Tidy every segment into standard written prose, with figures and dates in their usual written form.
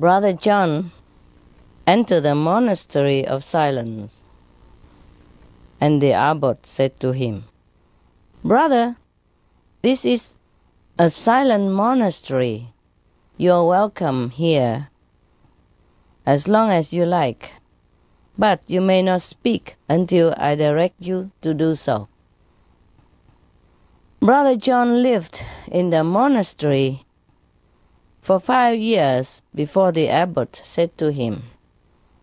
Brother John entered the monastery of silence, and the abbot said to him, "Brother, this is a silent monastery. You are welcome here as long as you like, but you may not speak until I direct you to do so." Brother John lived in the monastery for 5 years before the abbot said to him,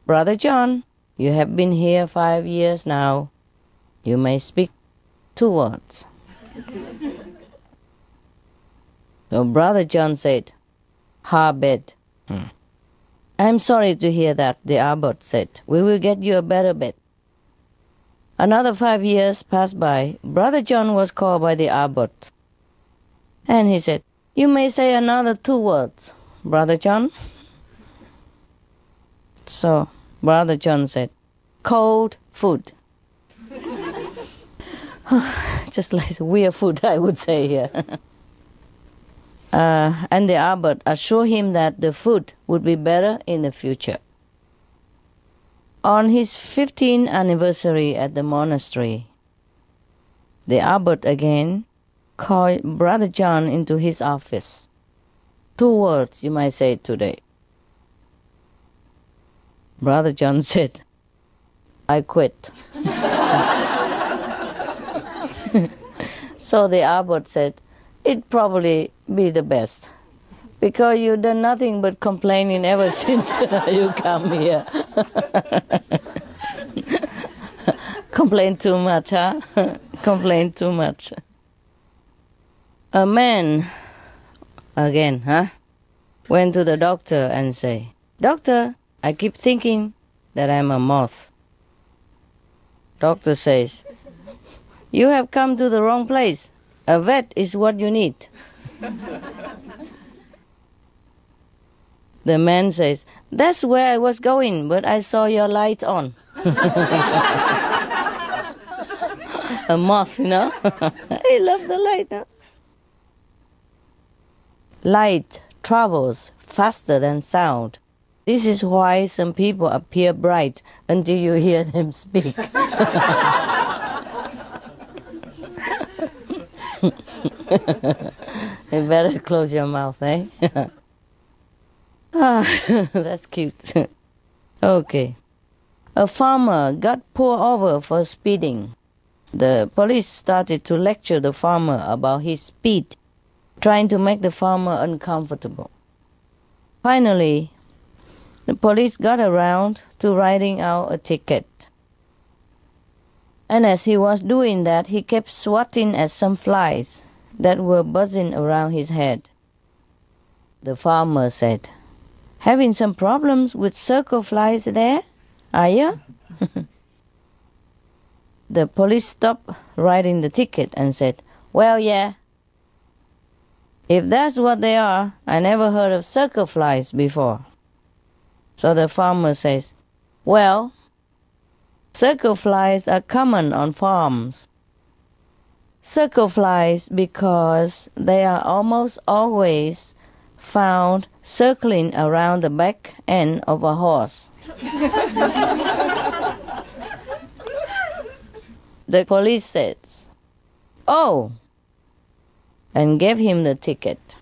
"Brother John, you have been here 5 years now. You may speak 2 words." So Brother John said, "Ha, bed." "I'm sorry to hear that," the abbot said. "We will get you a better bed." Another 5 years passed by. Brother John was called by the abbot, and he said, "You may say another 2 words, Brother John." So Brother John said, "Cold food." Just like the weird food, I would say here. And the abbot assured him that the food would be better in the future. On his 15th anniversary at the monastery, the abbot again called Brother John into his office. 2 words you might say today. Brother John said, "I quit." So the abbot said, "It'd probably be the best, because you've done nothing but complaining ever since you come here." Complain too much, huh? Complain too much. A man, again, went to the doctor and say, "Doctor, I keep thinking that I'm a moth." Doctor says, "You have come to the wrong place. A vet is what you need." The man says, "That's where I was going, but I saw your light on." A moth, you know? I love the light. Huh? Light travels faster than sound. This is why some people appear bright until you hear them speak. You better close your mouth, eh? That's cute. Okay. A farmer got pulled over for speeding. The police started to lecture the farmer about his speed, trying to make the farmer uncomfortable. Finally, the police got around to writing out a ticket. And as he was doing that, he kept swatting at some flies that were buzzing around his head. The farmer said, "Having some problems with circle flies there, are you?" The police stopped writing the ticket and said, "Well, yeah. If that's what they are, I never heard of circle flies before." So the farmer says, "Well, circle flies are common on farms. Circle flies because they are almost always found circling around the back end of a horse." The police said, "Oh," and gave him the ticket.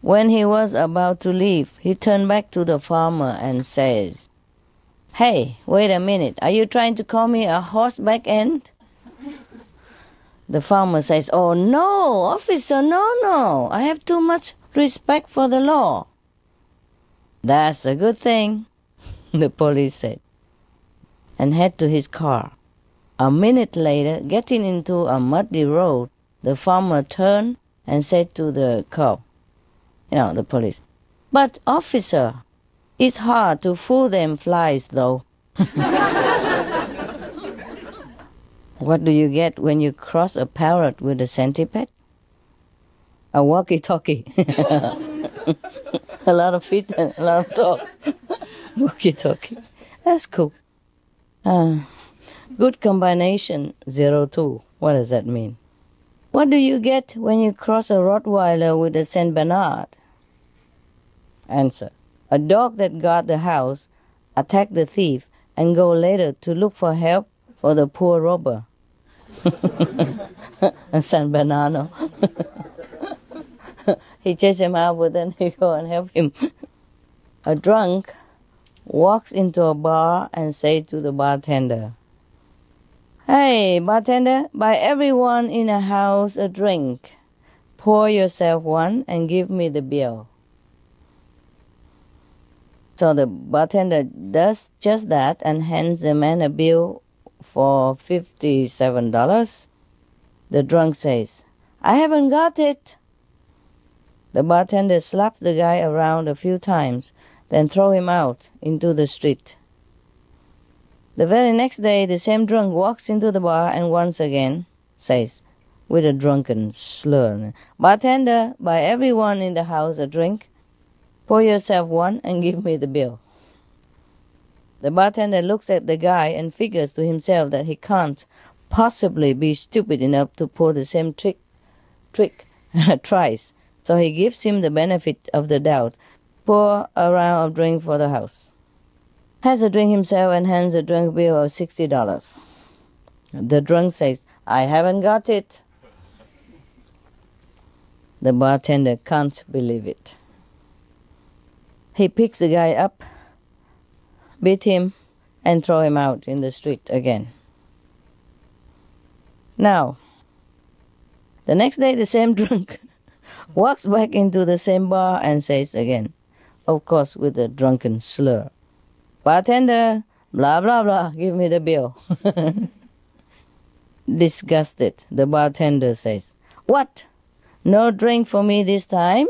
When he was about to leave, he turned back to the farmer and says, "Hey, wait a minute. Are you trying to call me a horseback end?" The farmer says, "Oh, no, officer, no. I have too much respect for the law." "That's a good thing," the police said, and head to his car. A minute later, getting into a muddy road, the farmer turned and said to the cop, the police, "But officer, it's hard to fool them flies though." What do you get when you cross a parrot with a centipede? A walkie-talkie. A lot of feet and a lot of talk. Walkie-talkie. That's cool. Good combination, 02. What does that mean? What do you get when you cross a Rottweiler with a Saint Bernard? Answer. A dog that guard the house attack the thief and go later to look for help for the poor robber. San Bernardo. He chased him out, but then he go and help him. A drunk walks into a bar and say to the bartender, "Hey, bartender, buy everyone in a house a drink. Pour yourself one and give me the bill." So the bartender does just that and hands the man a bill for $57. The drunk says, "I haven't got it." The bartender slaps the guy around a few times, then throw him out into the street. The very next day, the same drunk walks into the bar and once again says, with a drunken slur, "Bartender, buy everyone in the house a drink. Pour yourself one and give me the bill." The bartender looks at the guy and figures to himself that he can't possibly be stupid enough to pull the same trick twice. So he gives him the benefit of the doubt, pour a round of drink for the house. Has a drink himself and hands a drunk bill of $60. The drunk says, "I haven't got it." The bartender can't believe it. He picks the guy up, beat him, and throw him out in the street again. Now, the next day the same drunk walks back into the same bar and says again, of course with a drunken slur, "Bartender, blah, blah, blah, give me the bill." Disgusted, the bartender says, "What? No drink for me this time?"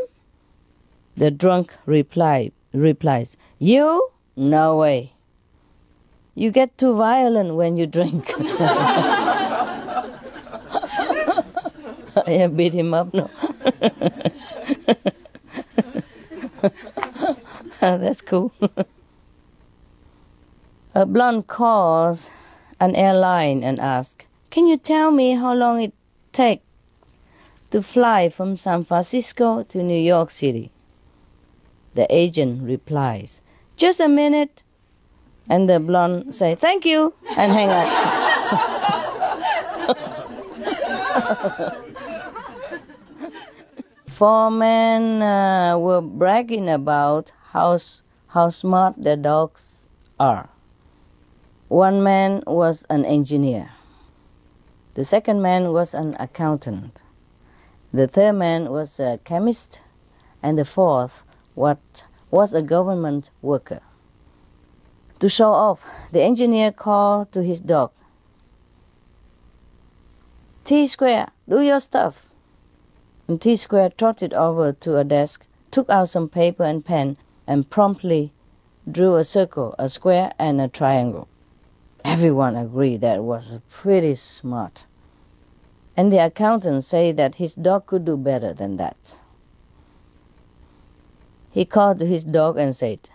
The drunk replies, "You? No way. You get too violent when you drink." I beat him up, no? That's cool. A blonde calls an airline and asks, "Can you tell me how long it takes to fly from San Francisco to New York City?" The agent replies, "Just a minute." And the blonde says, "Thank you," and hang up. Four men were bragging about how smart their dogs are. One man was an engineer. The second man was an accountant. The third man was a chemist. And the fourth was a government worker. To show off, the engineer called to his dog, "T-Square, do your stuff." And T-Square trotted over to a desk, took out some paper and pen, and promptly drew a circle, a square, and a triangle. Everyone agreed that was pretty smart. And the accountant said that his dog could do better than that. He called to his dog and said,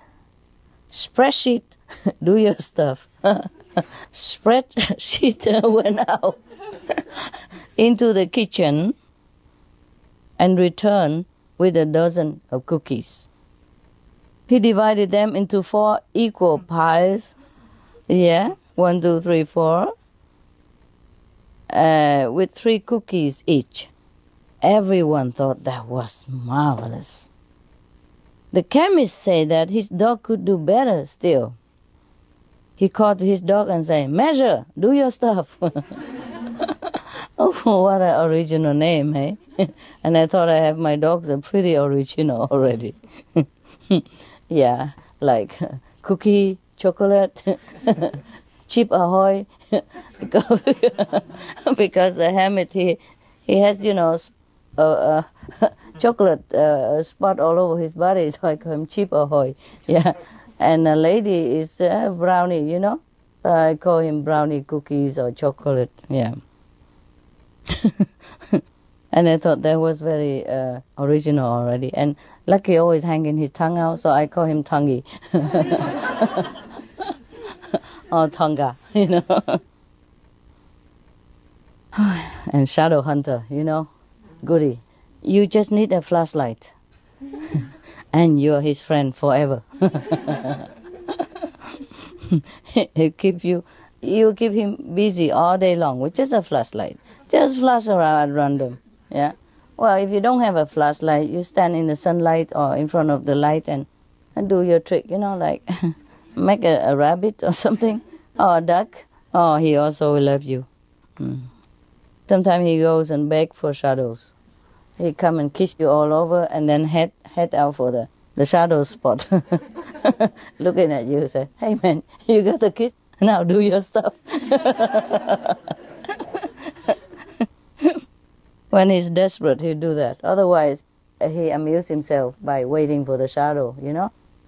"Spreadsheet, do your stuff." Spreadsheet went out into the kitchen and returned with a dozen of cookies. He divided them into 4 equal piles. 1, 2, 3, 4. With 3 cookies each. Everyone thought that was marvelous. The chemist said that his dog could do better still. He called to his dog and said, "Measure, do your stuff." Oh, what an original name, eh? And I thought I have my dogs are pretty original already. Yeah, like cookie, chocolate, chip ahoy. Because the hermit, he has, chocolate spot all over his body, so I call him chip ahoy. Yeah, and a lady is brownie, I call him brownie cookies or chocolate, yeah. And I thought that was very original already. And Lucky always hanging his tongue out, so I call him Tonguey. Or Tonga, And Shadow Hunter, goody. You just need a flashlight. and you're his friend forever. You keep him busy all day long with just a flashlight. Just flash around at random. Yeah. Well, if you don't have a flashlight, you stand in the sunlight or in front of the light and do your trick, like make a rabbit or something, or a duck. Oh, he also will love you. Sometimes he goes and beg for shadows. He come and kiss you all over and then head out for the shadow spot. Looking at you, say, hey man, you got the kiss? Now do your stuff. When he's desperate, he'll do that. Otherwise, he amuses himself by waiting for the shadow,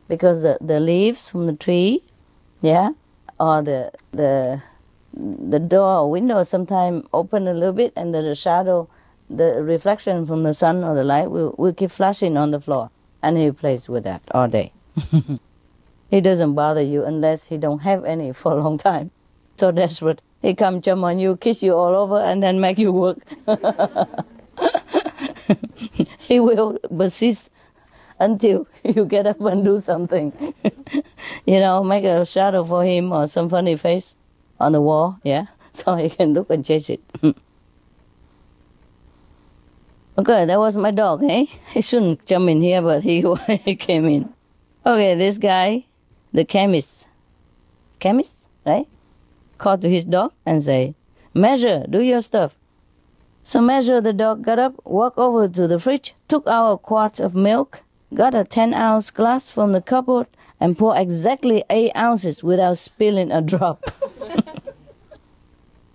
because the leaves from the tree, yeah, or the door or window sometimes open a little bit, and the shadow, the reflection from the sun or the light will keep flashing on the floor, and he plays with that all day. He doesn't bother you unless he don't have any for a long time. So desperate, he come jump on you, kiss you all over, and then make you work. He will persist until you get up and do something. Make a shadow for him or some funny face on the wall, yeah, so he can look and chase it. Okay, that was my dog, eh? He shouldn't jump in here, but he came in. Okay, this guy, the chemist, right? Called to his dog and say, Measure, do your stuff. So Measure, the dog, got up, walked over to the fridge, took out a quart of milk, got a 10-ounce glass from the cupboard, and poured exactly 8 ounces without spilling a drop.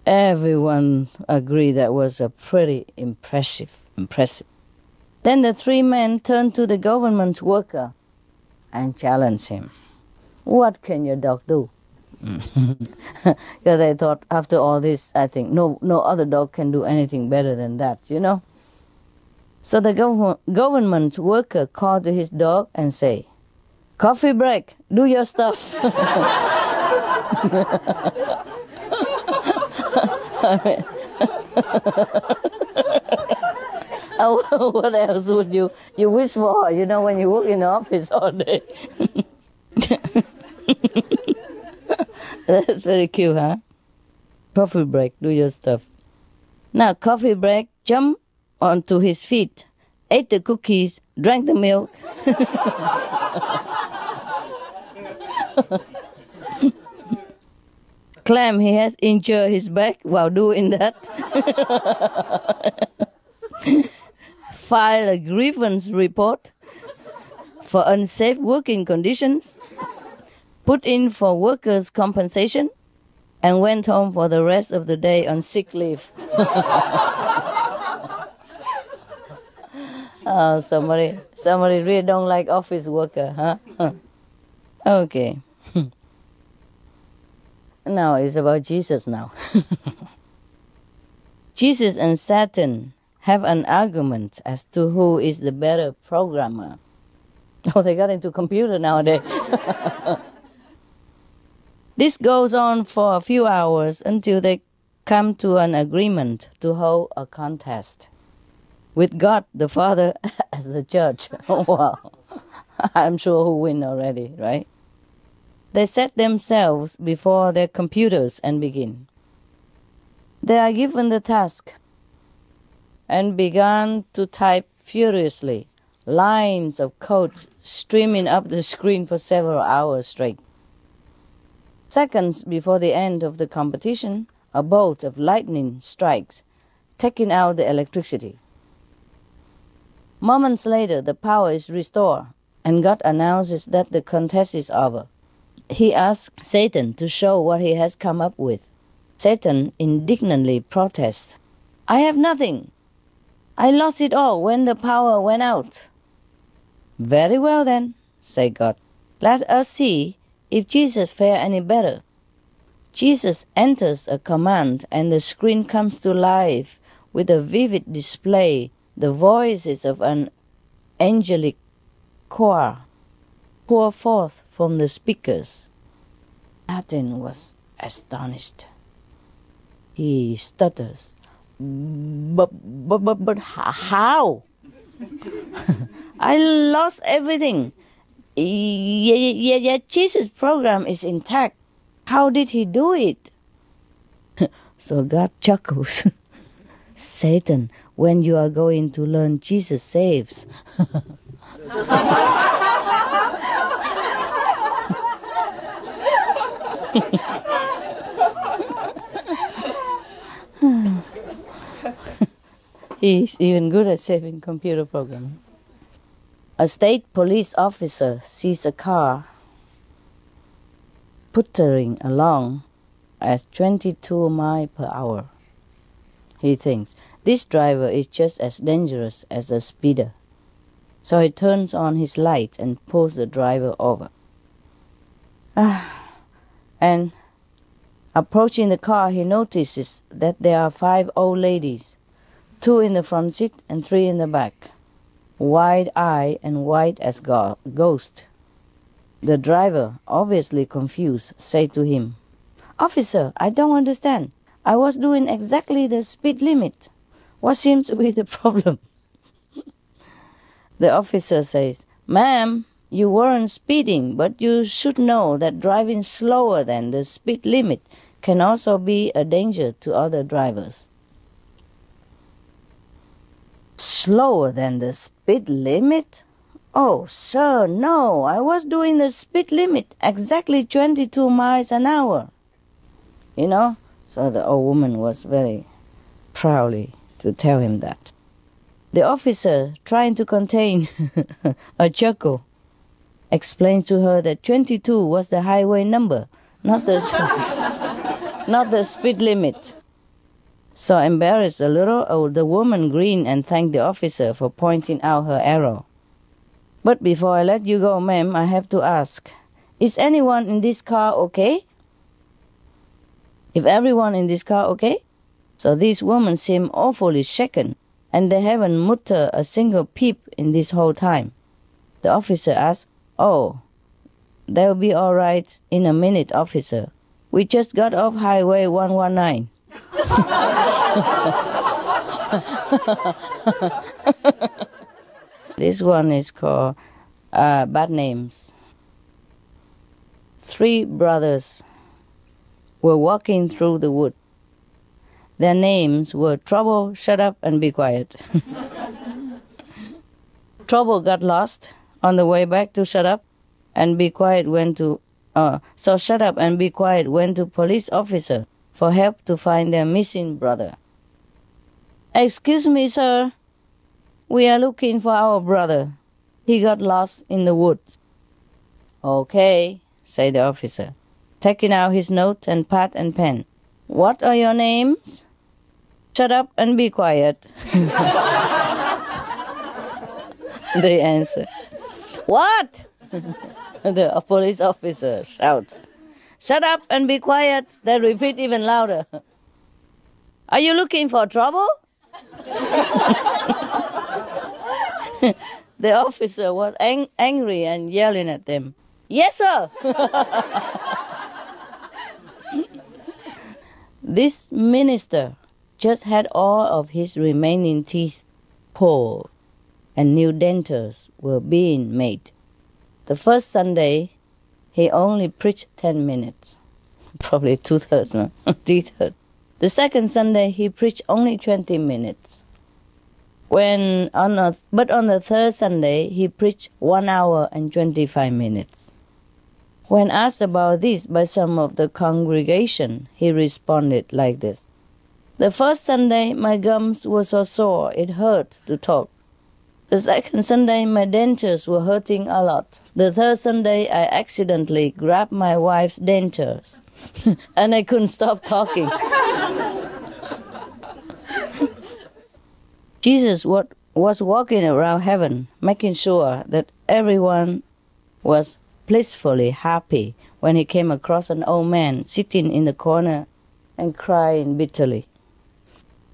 Everyone agreed that was a pretty impressive. Then the 3 men turned to the government worker and challenged him. What can your dog do? Because they thought, after all this, I think no other dog can do anything better than that, So the government worker called to his dog and say, Coffee break, do your stuff. What else would you wish for, when you work in the office all day? That's very cute, huh? Coffee break, do your stuff. Now, coffee break, jump onto his feet, ate the cookies, drank the milk. Claim he has injured his back while doing that. File a grievance report for unsafe working conditions, put in for workers' compensation, and went home for the rest of the day on sick leave. Oh, somebody really don't like office worker, huh? Okay. Now it's about Jesus now. Jesus and Satan have an argument as to who is the better programmer. Oh, they got into computer nowadays. This goes on for a few hours until they come to an agreement to hold a contest with God the Father as the judge. Wow. I'm sure who win already, right? They set themselves before their computers and begin. They are given the task and began to type furiously, lines of code streaming up the screen for several hours straight. Seconds before the end of the competition, a bolt of lightning strikes, taking out the electricity. Moments later, the power is restored, and God announces that the contest is over. He asks Satan to show what he has come up with. Satan indignantly protests, I have nothing. I lost it all when the power went out. Very well then, said God. Let us see if Jesus fare any better. Jesus enters a command and the screen comes to life with a vivid display, the voices of an angelic choir pour forth from the speakers. Satan was astonished. He stutters. But how? I lost everything. Yeah, Jesus' program is intact. How did he do it? So God chuckles. Satan, when you are going to learn Jesus saves. He's even good at saving computer programs. A state police officer sees a car puttering along at 22 miles per hour. He thinks, this driver is just as dangerous as a speeder. So he turns on his light and pulls the driver over. And approaching the car, he notices that there are 5 old ladies, 2 in the front seat and 3 in the back, wide-eyed and white as ghost. The driver, obviously confused, said to him, "Officer, I don't understand. I was doing exactly the speed limit. What seems to be the problem?" The officer says, "Ma'am, you weren't speeding, but you should know that driving slower than the speed limit can also be a danger to other drivers." Slower than the speed limit? Oh, sir, no, I was doing the speed limit exactly 22 miles an hour. You know? So the old woman was very proudly to tell him that. The officer, trying to contain a chuckle, explained to her that 22 was the highway number, not the speed limit. So embarrassed a little, the woman grinned and thanked the officer for pointing out her error. "But before I let you go, ma'am, I have to ask, is anyone in this car okay?" If everyone in this car okay? So these women seem awfully shaken, and they haven't muttered a single peep in this whole time. The officer asked, "Oh, they'll be all right in a minute, officer. We just got off Highway 119. This one is called Bad Names. 3 brothers were walking through the wood. Their names were Trouble, Shut Up, and Be Quiet. Trouble got lost on the way back to Shut Up, and Be Quiet went to... So Shut Up and Be Quiet went to police officer for help to find their missing brother. "Excuse me, sir. We are looking for our brother. He got lost in the woods." "Okay," said the officer, taking out his note and pad and pen. "What are your names?" "Shut up and be quiet." They answer. "What?" The police officer shouts. "Shut up and be quiet." They repeat even louder. "Are you looking for trouble?" The officer was angry and yelling at them. "Yes, sir." This minister just had all of his remaining teeth pulled, and new dentures were being made. The first Sunday, he only preached 10 minutes. Probably 2/3, no? 3/3. The second Sunday, he preached only 20 minutes. But on the third Sunday, he preached 1 hour and 25 minutes. When asked about this by some of the congregation, he responded like this. "The first Sunday, my gums were so sore it hurt to talk. The second Sunday, my dentures were hurting a lot. The third Sunday, I accidentally grabbed my wife's dentures, and I couldn't stop talking." Jesus was walking around heaven, making sure that everyone was blissfully happy when he came across an old man sitting in the corner and crying bitterly.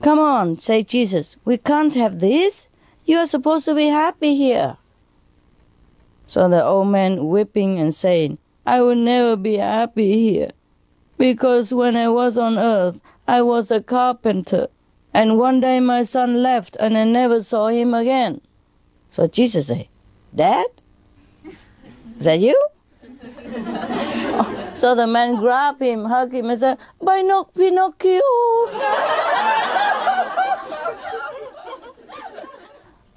"Come on," said Jesus, "we can't have this. You are supposed to be happy here." So the old man weeping and saying, "I will never be happy here, because when I was on earth, I was a carpenter, and one day my son left and I never saw him again." So Jesus said, Dad? Is that you? So the man grabbed him, hugged him, and said, Pinocchio!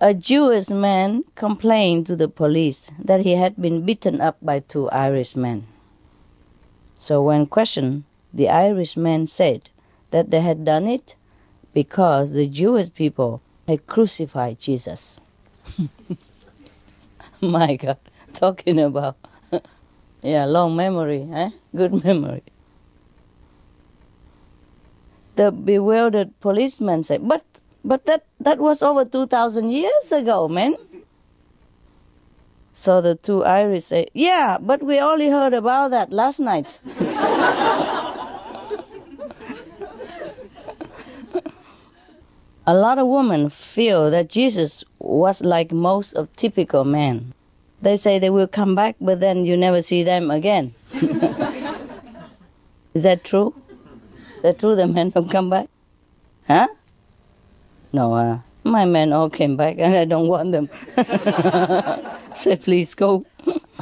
A Jewish man complained to the police that he had been beaten up by 2 Irishmen. So when questioned, the Irishmen said that they had done it because the Jewish people had crucified Jesus. My God, talking about, long memory, good memory. The bewildered policeman said, but that was over 2,000 years ago, man. So the 2 Irish say, yeah, but we only heard about that last night. A lot of women feel that Jesus was like most of typical men. They say they will come back, but then you never see them again. Is that true? Is that true, the men don't come back? Huh? No, my men all came back and I don't want them. Say, please go.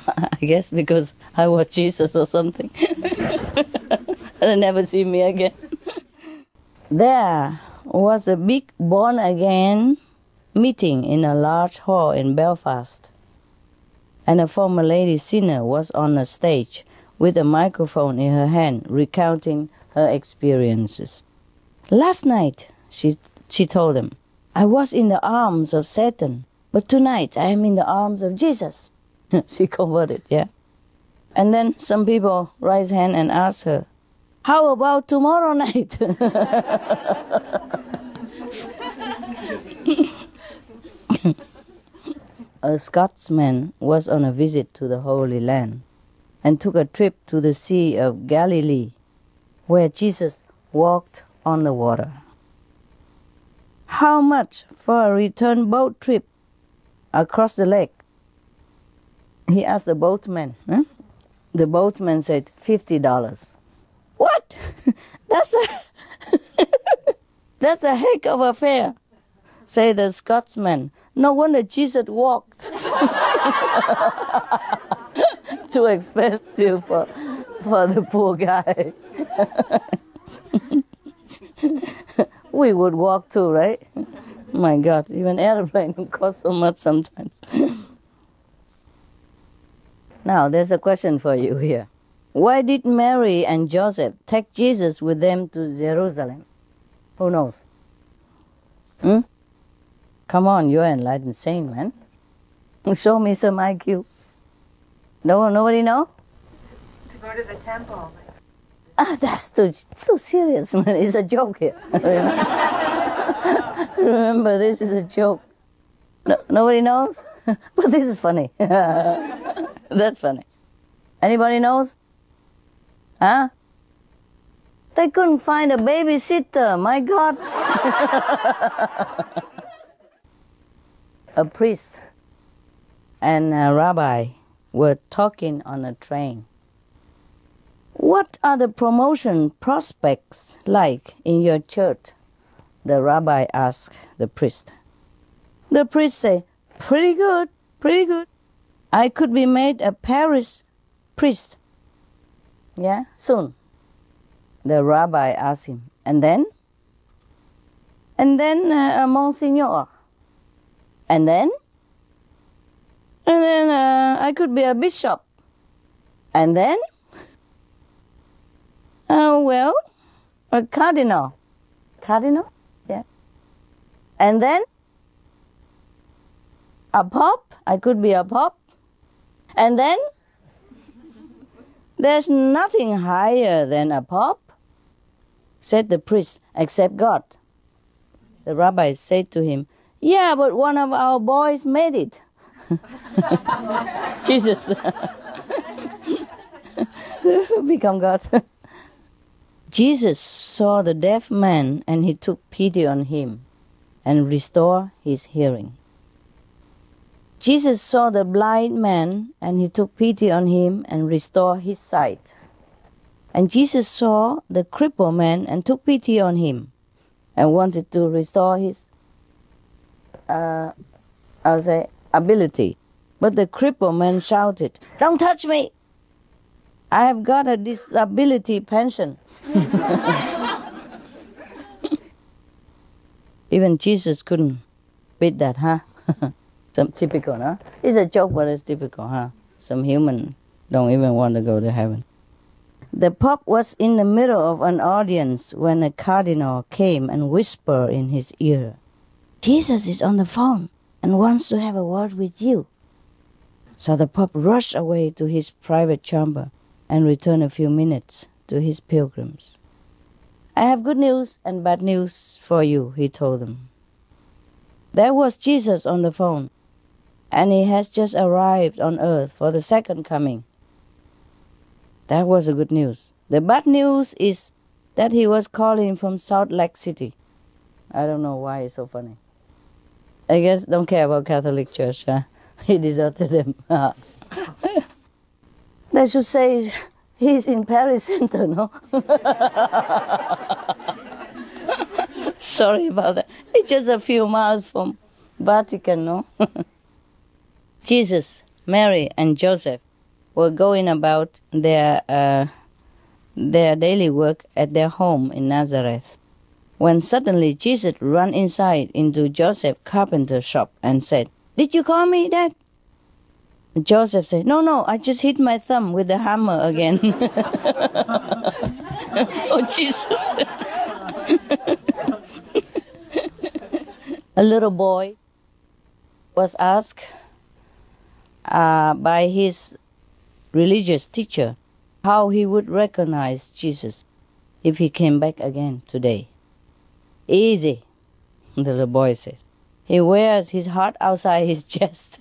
I guess because I was Jesus or something. They never see me again. There was a big born-again meeting in a large hall in Belfast. And a former lady sinner was on the stage with a microphone in her hand recounting her experiences. Last night, she told them, I was in the arms of Satan, but tonight I am in the arms of Jesus. She converted, yeah. And then some people raised hand and asked her, how about tomorrow night? A Scotsman was on a visit to the Holy Land and took a trip to the Sea of Galilee, where Jesus walked on the water. How much for a return boat trip across the lake? He asked the boatman. The boatman said, $50. What? That's a heck of a fare, say the Scotsman. No wonder Jesus walked. Too expensive for the poor guy. We would walk too, right? My God, even airplane would cost so much sometimes. Now, there's a question for you here. Why did Mary and Joseph take Jesus with them to Jerusalem? Who knows? Come on, you're an enlightened saint, man. Show me some IQ. Nobody know? To go to the temple. That's too serious, man. It's a joke here. Remember, this is a joke. Nobody knows? But this is funny. That's funny. Anybody knows? Huh? They couldn't find a babysitter, my God. A priest and a rabbi were talking on a train. What are the promotion prospects like in your church? The rabbi asked the priest. The priest said, pretty good, pretty good. I could be made a parish priest. Yeah, soon. The rabbi asked him, and then? And then a monsignor. And then? And then I could be a bishop. And then? Well, a cardinal. Cardinal? Yeah. And then? A pope? I could be a pope. And then? There's nothing higher than a pope, said the priest, except God. The rabbi said to him, yeah, but one of our boys made it. Jesus. Become God. Jesus saw the deaf man and he took pity on him and restored his hearing. Jesus saw the blind man and he took pity on him and restored his sight. And Jesus saw the crippled man and took pity on him and wanted to restore his ability. But the crippled man shouted, "Don't touch me! I have got a disability pension." Even Jesus couldn't beat that, huh? Some typical, huh? It's a joke, but it's typical, huh? Some human don't even want to go to heaven. The Pope was in the middle of an audience when a cardinal came and whispered in his ear, "Jesus is on the phone and wants to have a word with you." So the Pope rushed away to his private chamber and returned a few minutes to his pilgrims. "I have good news and bad news for you," he told them. There was Jesus on the phone, and he has just arrived on earth for the second coming. That was the good news. The bad news is that he was calling from Salt Lake City. I don't know why it's so funny. I guess don't care about Catholic Church, huh? He deserted them. They should say he's in Paris Center, no? Sorry about that. It's just a few miles from Vatican, no? Jesus, Mary, and Joseph were going about their daily work at their home in Nazareth, when suddenly Jesus ran inside into Joseph's carpenter's shop and said, "Did you call me, Dad?" Joseph said, No, I just hit my thumb with the hammer again." Oh, Jesus. A little boy was asked by his religious teacher how he would recognize Jesus if he came back again today. "Easy," the little boy says. "He wears his heart outside his chest."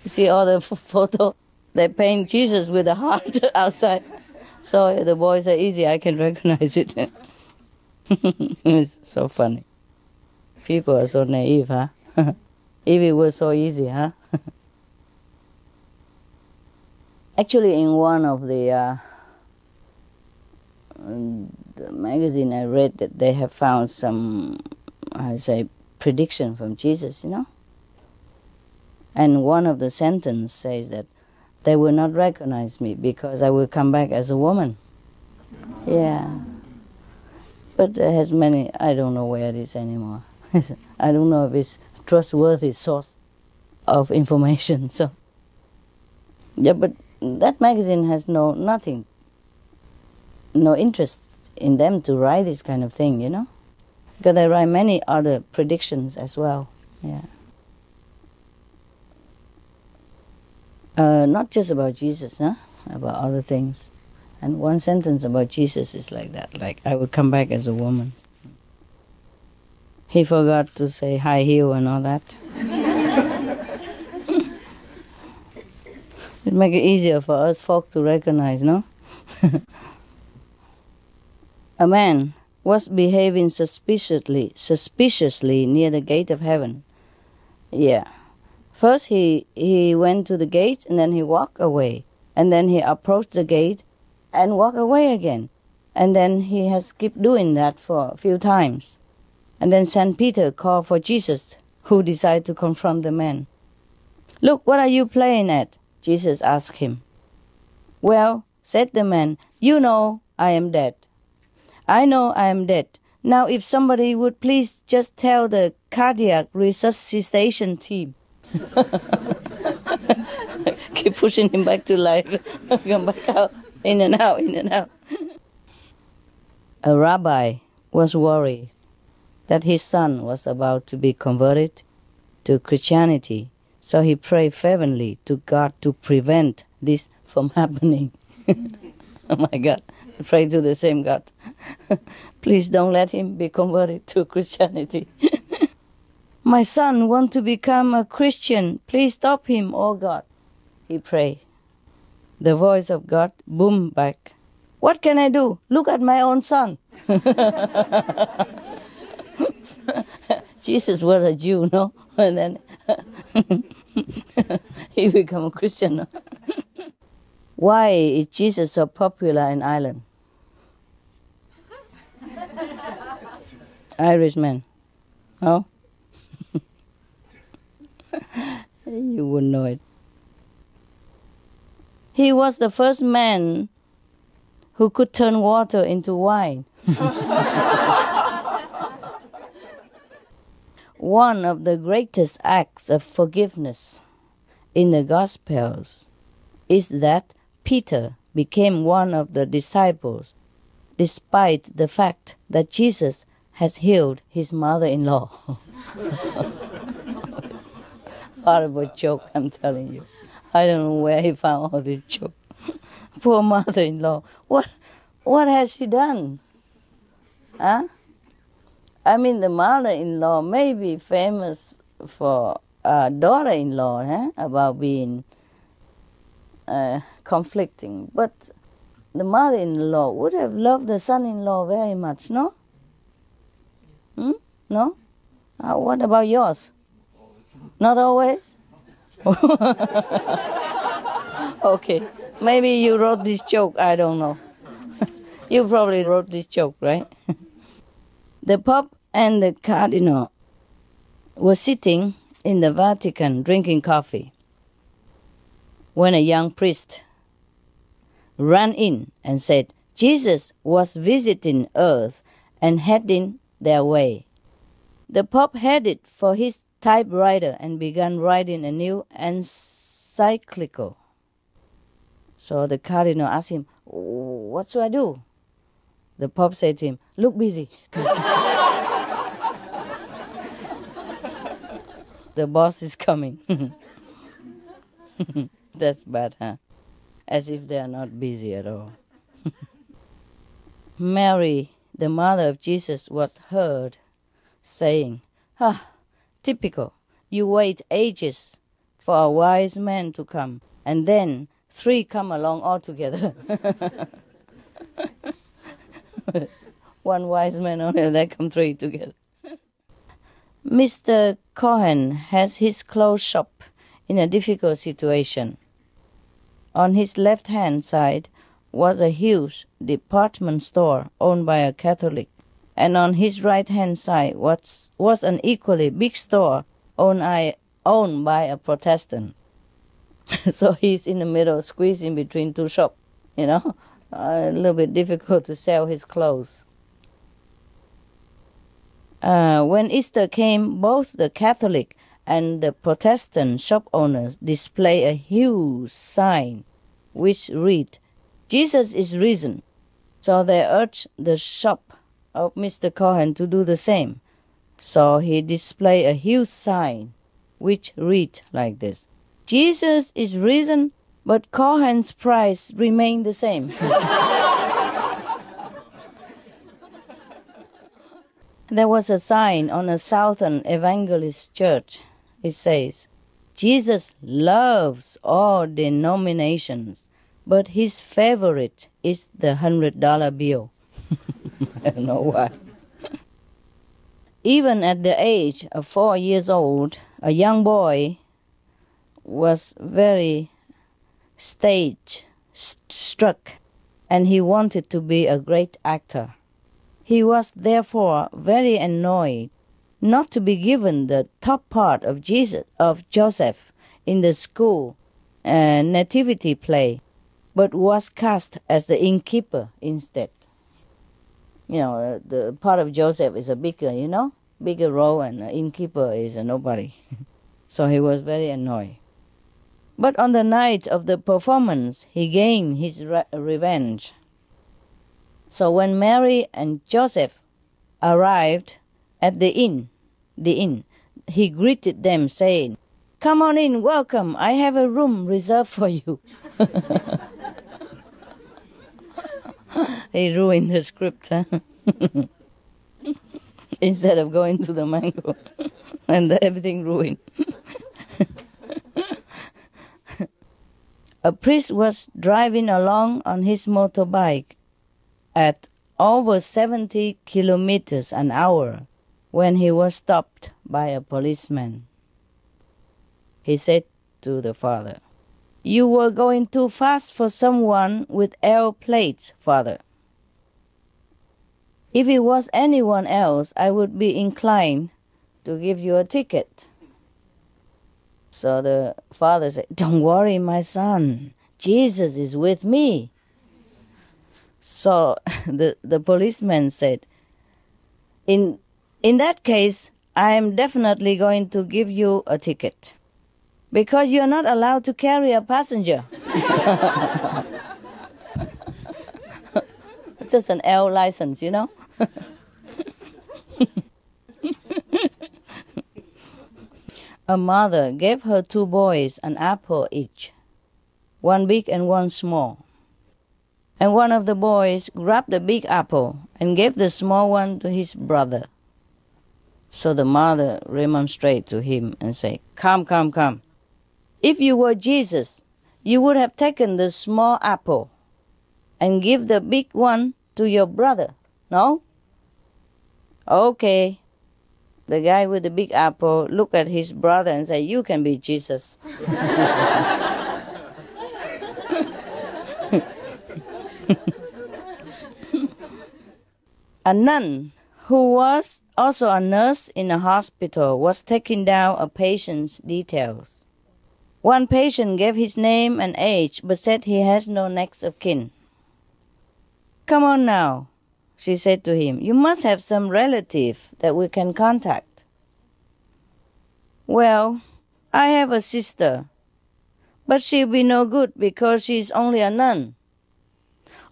You see all the photo, they paint Jesus with a heart outside. So the boy said, "Easy, I can recognize it." It's so funny. People are so naive, huh? If it was so easy, huh? Actually, in one of the magazine I read that they have found some, prediction from Jesus, And one of the sentence says that they will not recognize me because I will come back as a woman. Yeah. But it has many, I don't know where it is anymore. I don't know if it's trustworthy source of information. So, yeah, but that magazine has no interest in them to write this kind of thing, Because they write many other predictions as well. Yeah. Not just about Jesus, huh? About other things. And one sentence about Jesus is like that, like, "I will come back as a woman." He forgot to say high heel and all that. It make it easier for us folk to recognize, no? A man was behaving suspiciously near the gate of heaven. Yeah. First he went to the gate and then he walked away. And then he approached the gate and walked away again. And then he has kept doing that for a few times. And then St. Peter called for Jesus, who decided to confront the man. "Look, what are you playing at?" Jesus asked him. "Well," said the man, "you know I am dead." "I know I am dead. Now if somebody would please just tell the cardiac resuscitation team." Keep pushing him back to life. Come back out, in and out, in and out. A rabbi was worried that his son was about to be converted to Christianity, so he prayed fervently to God to prevent this from happening. Oh my God, pray to the same God. Please don't let him be converted to Christianity. My son wants to become a Christian. Please stop him, oh God. He prayed. The voice of God boomed back. What can I do? Look at my own son. Jesus was a Jew, no? And then he became a Christian. No? Why is Jesus so popular in Ireland? Irishman. No? You wouldn't know it. He was the first man who could turn water into wine. One of the greatest acts of forgiveness in the Gospels is that Peter became one of the disciples despite the fact that Jesus has healed his mother-in-law. Horrible joke, I'm telling you. I don't know where he found all this joke. Poor mother-in-law. What has she done? Huh? I mean, the mother-in-law may be famous for daughter-in-law, about being conflicting. But the mother-in-law would have loved the son-in-law very much, no? No? What about yours? Not always? Okay. Maybe you wrote this joke, I don't know. You probably wrote this joke, right? The Pope and the Cardinal were sitting in the Vatican drinking coffee when a young priest ran in and said, Jesus was visiting Earth and heading their way. The Pope headed for his typewriter and began writing a new encyclical. So the Cardinal asked him, what should I do? The Pope said to him, look busy. The boss is coming. That's bad, huh? As if they are not busy at all. Mary, the mother of Jesus, was heard saying, typical, you wait ages for a wise man to come, and then 3 come along altogether. One wise man only, there come 3 together. Mr. Cohen has his clothes shop in a difficult situation. On his left-hand side was a huge department store owned by a Catholic, and on his right-hand side was an equally big store owned by a Protestant. So he's in the middle, squeezed in between 2 shops, a little bit difficult to sell his clothes. When Easter came, both the Catholic and the Protestant shop owners display a huge sign which read, Jesus is risen. So they urged the shop of Mr. Cohen to do the same. So he displayed a huge sign which read like this, Jesus is risen, but Cohen's price remained the same. There was a sign on a Southern Evangelist church. It says, Jesus loves all denominations, but his favorite is the $100 bill. I don't know why. Even at the age of 4 years old, a young boy was very stage struck, and he wanted to be a great actor. He was therefore very annoyed not to be given the top part of Joseph in the school nativity play, but was cast as the innkeeper instead. The part of Joseph is a bigger role, and the innkeeper is a nobody. So he was very annoyed. But on the night of the performance, he gained his revenge. So when Mary and Joseph arrived at the inn, he greeted them saying, come on in, welcome, I have a room reserved for you. He ruined the script, huh? Instead of going to the mango, and everything ruined. A priest was driving along on his motorbike at over 70 kilometers an hour when he was stopped by a policeman. He said to the father, you were going too fast for someone with L plates, father. If it was anyone else, I would be inclined to give you a ticket. So the father said, "Don't worry, my son. Jesus is with me." So the policeman said, In that case, I am definitely going to give you a ticket because you're not allowed to carry a passenger. It's just an L license, you know. A mother gave her 2 boys an apple each, one big and one small. And one of the boys grabbed the big apple and gave the small one to his brother. So the mother remonstrated to him and said, Come. If you were Jesus, you would have taken the small apple and give the big one to your brother, no? Okay. The guy with the big apple looked at his brother and said, You can be Jesus. A nun who was also a nurse in a hospital was taking down a patient's details. One patient gave his name and age but said he has no next of kin. Come on now, she said to him. You must have some relative that we can contact. Well, I have a sister, but she'll be no good because she's only a nun.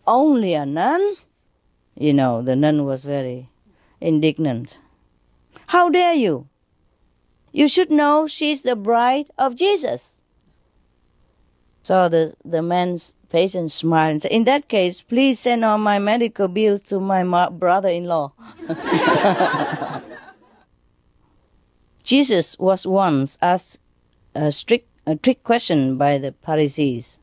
Only a nun? You know, the nun was very indignant. How dare you? You should know she's the bride of Jesus. So the man's patient smiled and said, In that case, please send all my medical bills to my brother-in-law. Jesus was once asked a trick question by the Pharisees.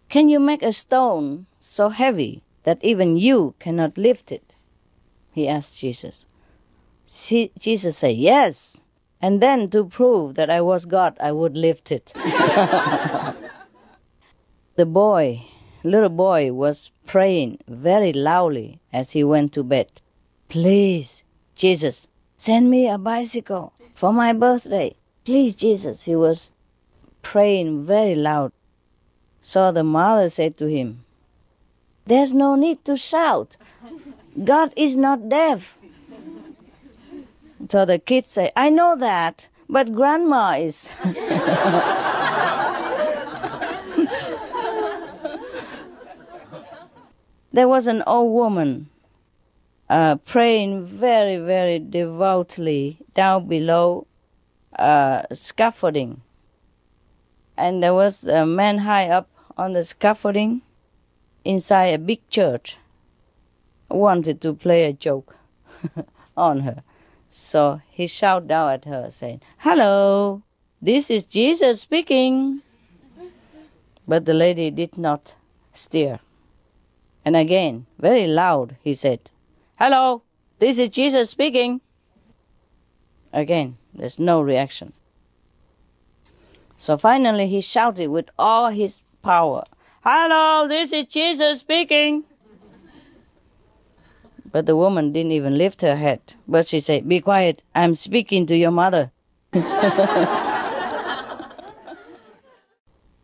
Can you make a stone so heavy that even you cannot lift it? He asked Jesus. Jesus said, Yes. And then to prove that I was God, I would lift it. The little boy was praying very loudly as he went to bed. Please, Jesus, send me a bicycle for my birthday. Please, Jesus. He was praying very loud. So the mother said to him, There's no need to shout. God is not deaf. So the kids say, I know that, but Grandma is. There was an old woman praying very, very devoutly down below scaffolding. And there was a man high up on the scaffolding inside a big church wanted to play a joke on her. So he shouted down at her saying, Hello, this is Jesus speaking. But the lady did not stir. And again, very loud, he said, Hello, this is Jesus speaking. Again, there's no reaction. So finally he shouted with all his power, Hello, this is Jesus speaking. But the woman didn't even lift her head. But she said, Be quiet, I'm speaking to your mother.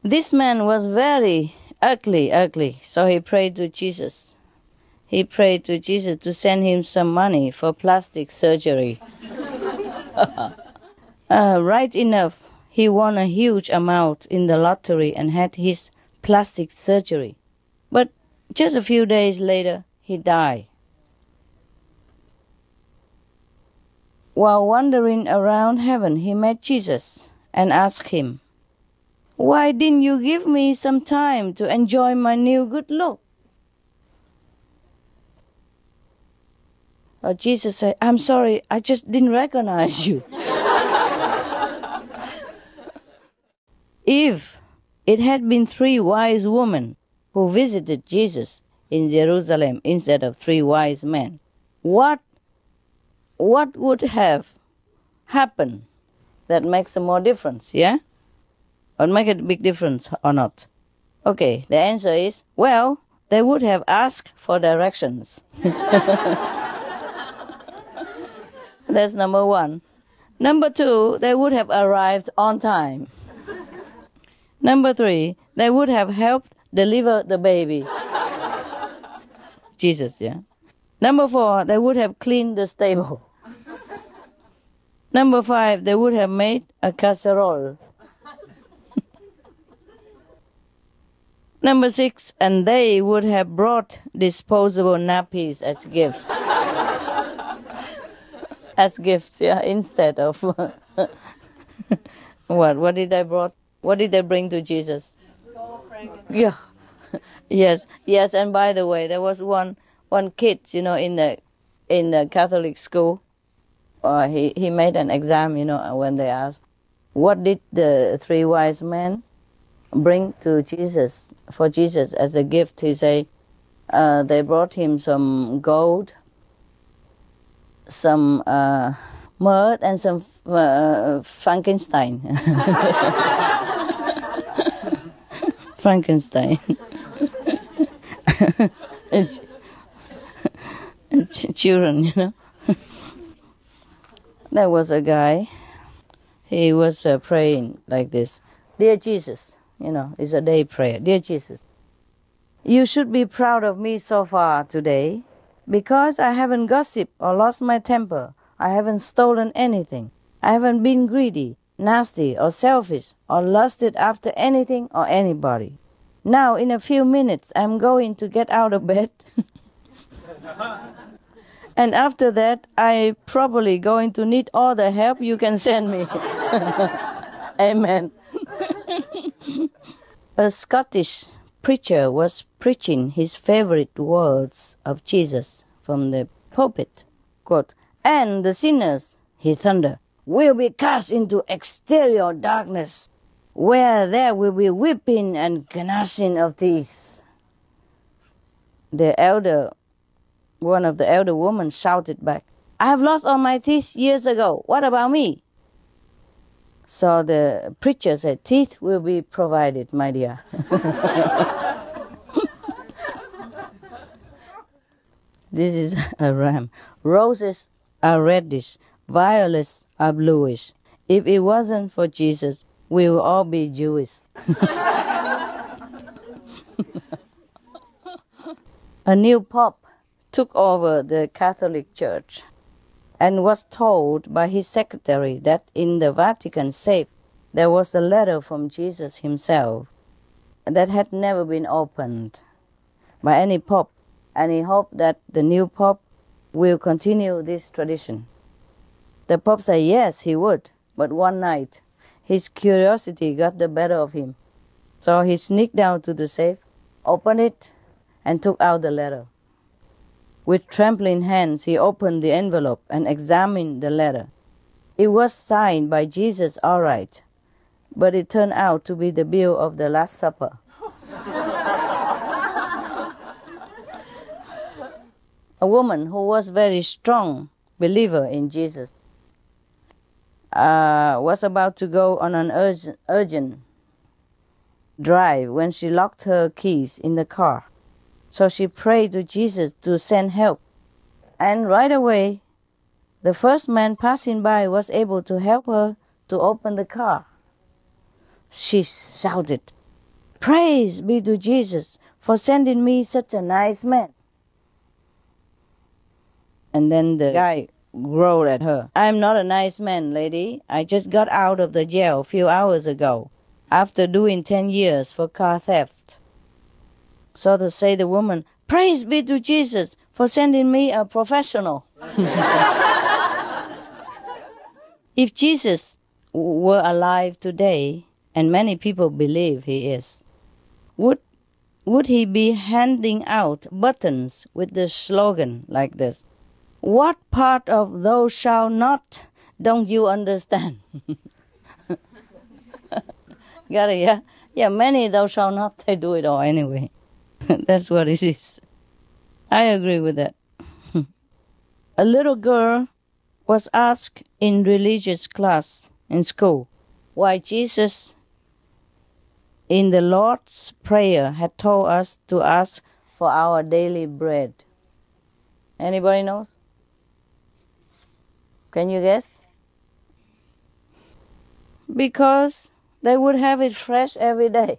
This man was very ugly. So he prayed to Jesus. He prayed to Jesus to send him some money for plastic surgery. Right enough, he won a huge amount in the lottery and had his plastic surgery. But just a few days later, he died. While wandering around heaven, he met Jesus and asked him, Why didn't you give me some time to enjoy my new good look? Jesus said, I'm sorry, I just didn't recognize you. If it had been 3 wise women who visited Jesus in Jerusalem instead of 3 wise men, what would have happened that makes a more difference, yeah? Or make a big difference or not? Okay, the answer is, well, they would have asked for directions. That's number 1. Number 2, they would have arrived on time. Number 3, they would have helped deliver the baby. Jesus, yeah. Number 4, they would have cleaned the stable. Number 5, they would have made a casserole. Number 6, and they would have brought disposable nappies as gifts. As gifts, yeah, instead of what? What did they brought? What did they bring to Jesus? Yeah, yes. And by the way, there was one kid, in the Catholic school. He made an exam, when they asked, what did the 3 wise men bring to Jesus, for Jesus as a gift? He said, they brought him some gold, some myrrh, and some Frankenstein. Frankenstein. Children, There was a guy, he was praying like this. Dear Jesus, it's a day prayer. Dear Jesus, you should be proud of me so far today because I haven't gossiped or lost my temper. I haven't stolen anything. I haven't been greedy, nasty, or selfish, or lusted after anything or anybody. Now, in a few minutes, I'm going to get out of bed. And after that, I'm probably going to need all the help you can send me. Amen. A Scottish preacher was preaching his favorite words of Jesus from the pulpit. Quote, and the sinners, he thundered, will be cast into exterior darkness, where there will be weeping and gnashing of teeth. One of the elder women shouted back, I have lost all my teeth years ago. What about me? So the preacher said, teeth will be provided, my dear. This is a rhyme. Roses are reddish, violets are bluish. If it wasn't for Jesus, we will all be Jewish. A new pope took over the Catholic Church and was told by his secretary that in the Vatican safe there was a letter from Jesus himself that had never been opened by any pope, and he hoped that the new pope will continue this tradition. The pope said yes, he would, but one night his curiosity got the better of him. So he sneaked down to the safe, opened it, and took out the letter. With trembling hands, he opened the envelope and examined the letter. It was signed by Jesus, all right, but it turned out to be the bill of the Last Supper. A woman who was very strong believer in Jesus was about to go on an urgent drive when she locked her keys in the car. So she prayed to Jesus to send help. And right away, the first man passing by was able to help her to open the car. She shouted, praise be to Jesus for sending me such a nice man. And then the guy growled at her, I'm not a nice man, lady. I just got out of the jail a few hours ago after doing 10 years for car theft. So to say the woman, praise be to Jesus for sending me a professional. If Jesus were alive today, and many people believe he is, would he be handing out buttons with the slogan like this? What part of thou shalt not don't you understand? Got it, yeah? Yeah, many thou shalt not, they do it all anyway. That's what it is. I agree with that. A little girl was asked in religious class in school why Jesus in the Lord's Prayer had told us to ask for our daily bread. Anybody knows? Can you guess? Because they would have it fresh every day.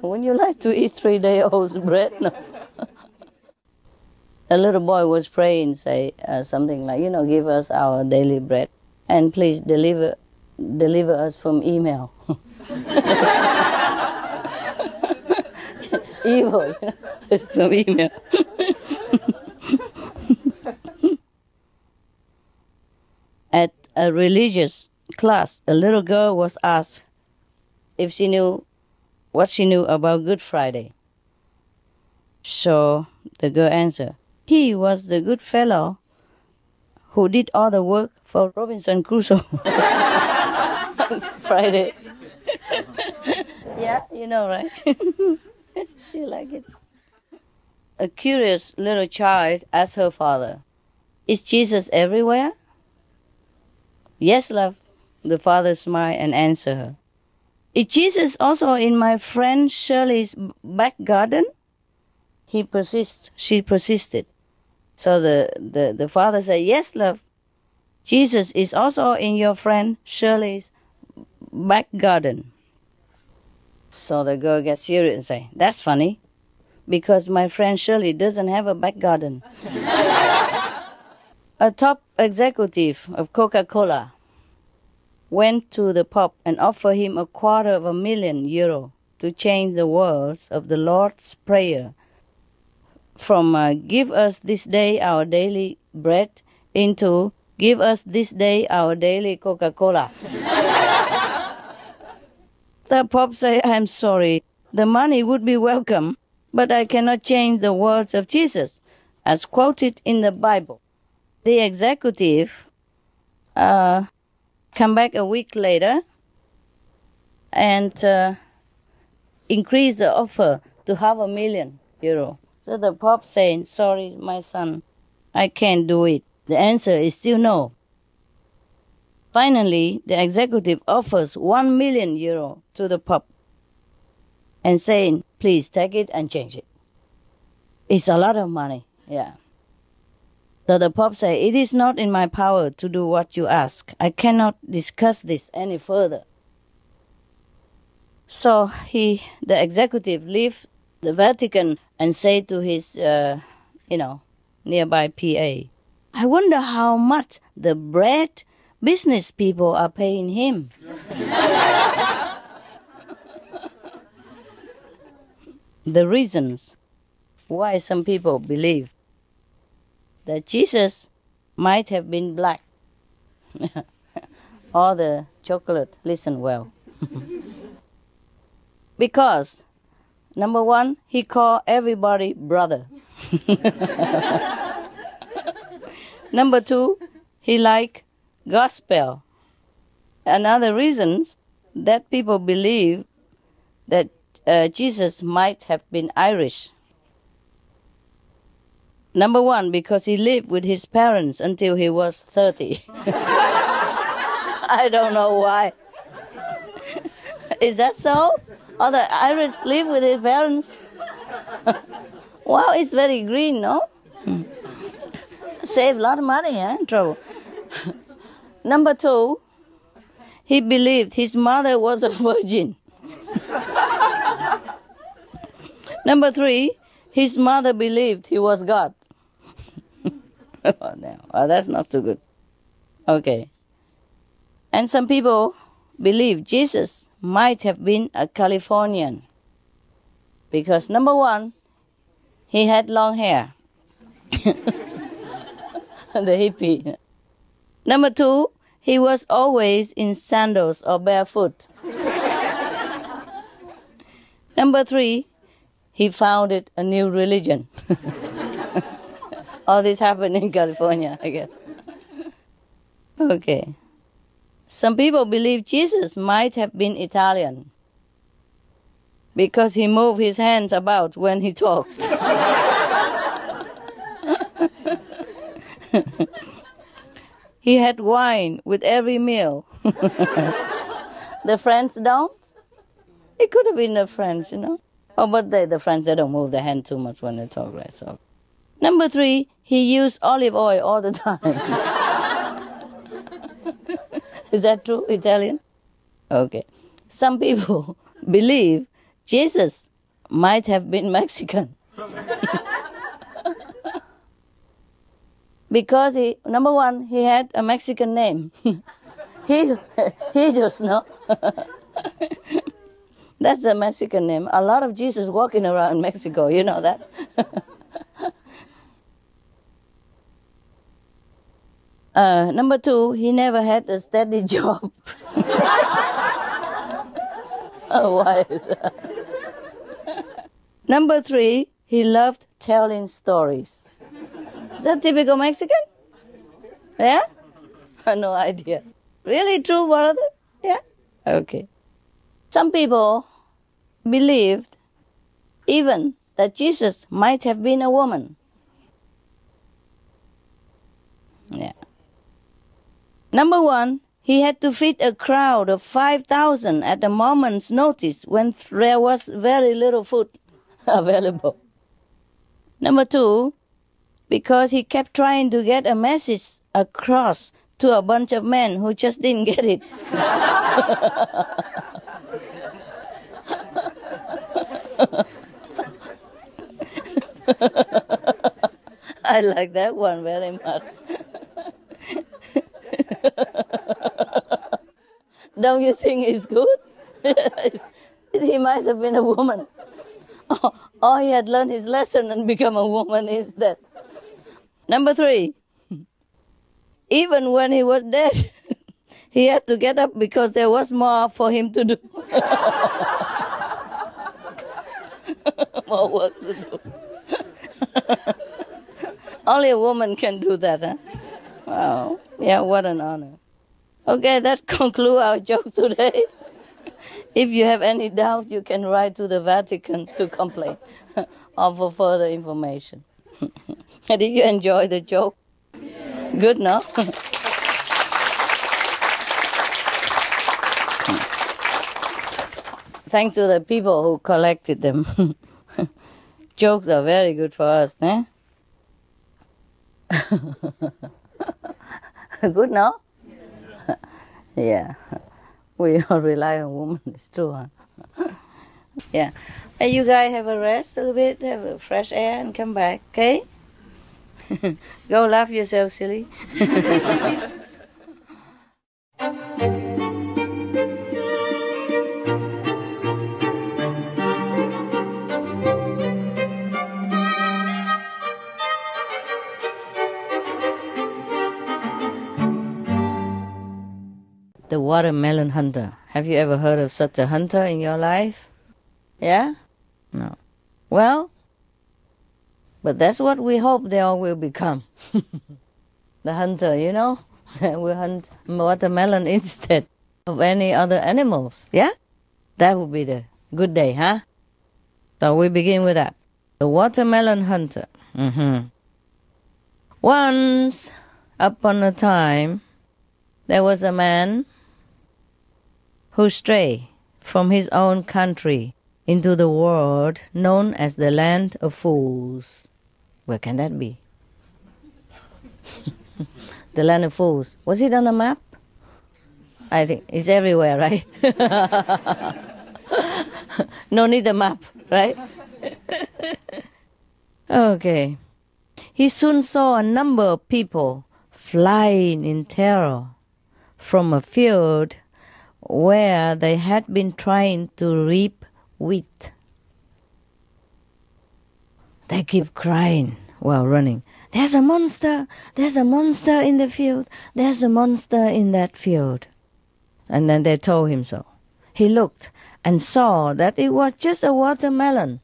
Wouldn't you like to eat 3-day-old bread? No. A little boy was praying, say something like, give us our daily bread, and please deliver us from email. Evil, from email. At a religious class, a little girl was asked if she knew what she knew about Good Friday. So the girl answered, he was the good fellow who did all the work for Robinson Crusoe. Friday. Yeah, you know, right? You like it? A curious little child asked her father, is Jesus everywhere? Yes, love. The father smiled and answered her. Is Jesus also in my friend Shirley's back garden? She persisted. So the father said, yes, love. Jesus is also in your friend Shirley's back garden. So the girl gets serious and say, that's funny, because my friend Shirley doesn't have a back garden. A top executive of Coca-Cola went to the Pope and offered him €250,000 to change the words of the Lord's Prayer from give us this day our daily bread into give us this day our daily Coca-Cola. The Pope said, I'm sorry, the money would be welcome, but I cannot change the words of Jesus, as quoted in the Bible. The executive come back a week later and increase the offer to €500,000. So the Pope saying, sorry, my son, I can't do it. The answer is still no. Finally, the executive offers €1 million to the Pope and saying, please take it and change it. It's a lot of money, yeah. So the Pope said, it is not in my power to do what you ask. I cannot discuss this any further. So the executive left the Vatican and said to his, nearby PA, I wonder how much the bread business people are paying him. The reasons why some people believe that Jesus might have been black. Or the chocolate, listen well. Because, number one, he called everybody brother. Number two, he liked gospel. Another reason that people believe that Jesus might have been Irish. Number one, because he lived with his parents until he was 30. I don't know why. Is that so? Or the Irish live with his parents? Wow, it's very green, no? Save a lot of money, trouble. Number two, he believed his mother was a virgin. Number three, his mother believed he was God. Oh, no. Oh, that's not too good. Okay. And some people believe Jesus might have been a Californian. Because number one, he had long hair. The hippie. Number two, he was always in sandals or barefoot. Number three, he founded a new religion. All this happened in California, I guess. Okay. Some people believe Jesus might have been Italian because he moved his hands about when he talked. He had wine with every meal. The French don't? It could have been the French, Oh, but the French, they don't move their hand too much when they talk, right? So, Number 3, he used olive oil all the time. Is that true, Italian? Okay. Some people believe Jesus might have been Mexican. Because number 1, he had a Mexican name. he just know. That's a Mexican name. A lot of Jesus walking around Mexico, you know that? Number 2, he never had a steady job. Oh, why is that? Number 3, he loved telling stories. Is that typical Mexican? Yeah? No idea. Really true, brother? Yeah? Okay. Some people believed even that Jesus might have been a woman. Yeah. Number 1, he had to feed a crowd of 5,000 at a moment's notice when there was very little food available. Number 2, because he kept trying to get a message across to a bunch of men who just didn't get it. I like that one very much. Don't you think it's good? He might have been a woman. Or he had learned his lesson and become a woman instead. Number 3, even when he was dead, he had to get up because there was more for him to do. More work to do. Only a woman can do that, huh? Wow. Yeah, what an honor. Okay, that concludes our joke today. If you have any doubt, you can write to the Vatican to complain or for further information. Did you enjoy the joke? Yeah. Good, no? Thanks to the people who collected them. Jokes are very good for us, eh? Good, no? Yeah. We all rely on women, it's true, huh? Yeah. Hey, you guys have a rest a little bit, have a fresh air and come back, okay? Go laugh yourself, silly. The watermelon hunter. Have you ever heard of such a hunter in your life? Yeah? No. Well, but that's what we hope they all will become. The hunter, you know? We'll hunt watermelon instead of any other animals. Yeah? That would be the good day, huh? So we begin with that. The watermelon hunter. Once upon a time, there was a man who strayed from his own country into the world known as the land of fools. Where can that be? The land of fools. Was it on the map? I think it's everywhere, right? No need a map, right? Okay. He soon saw a number of people flying in terror from a field where they had been trying to reap wheat. They keep crying while running. There's a monster! There's a monster in the field! There's a monster in that field! And then they told him so. He looked and saw that it was just a watermelon.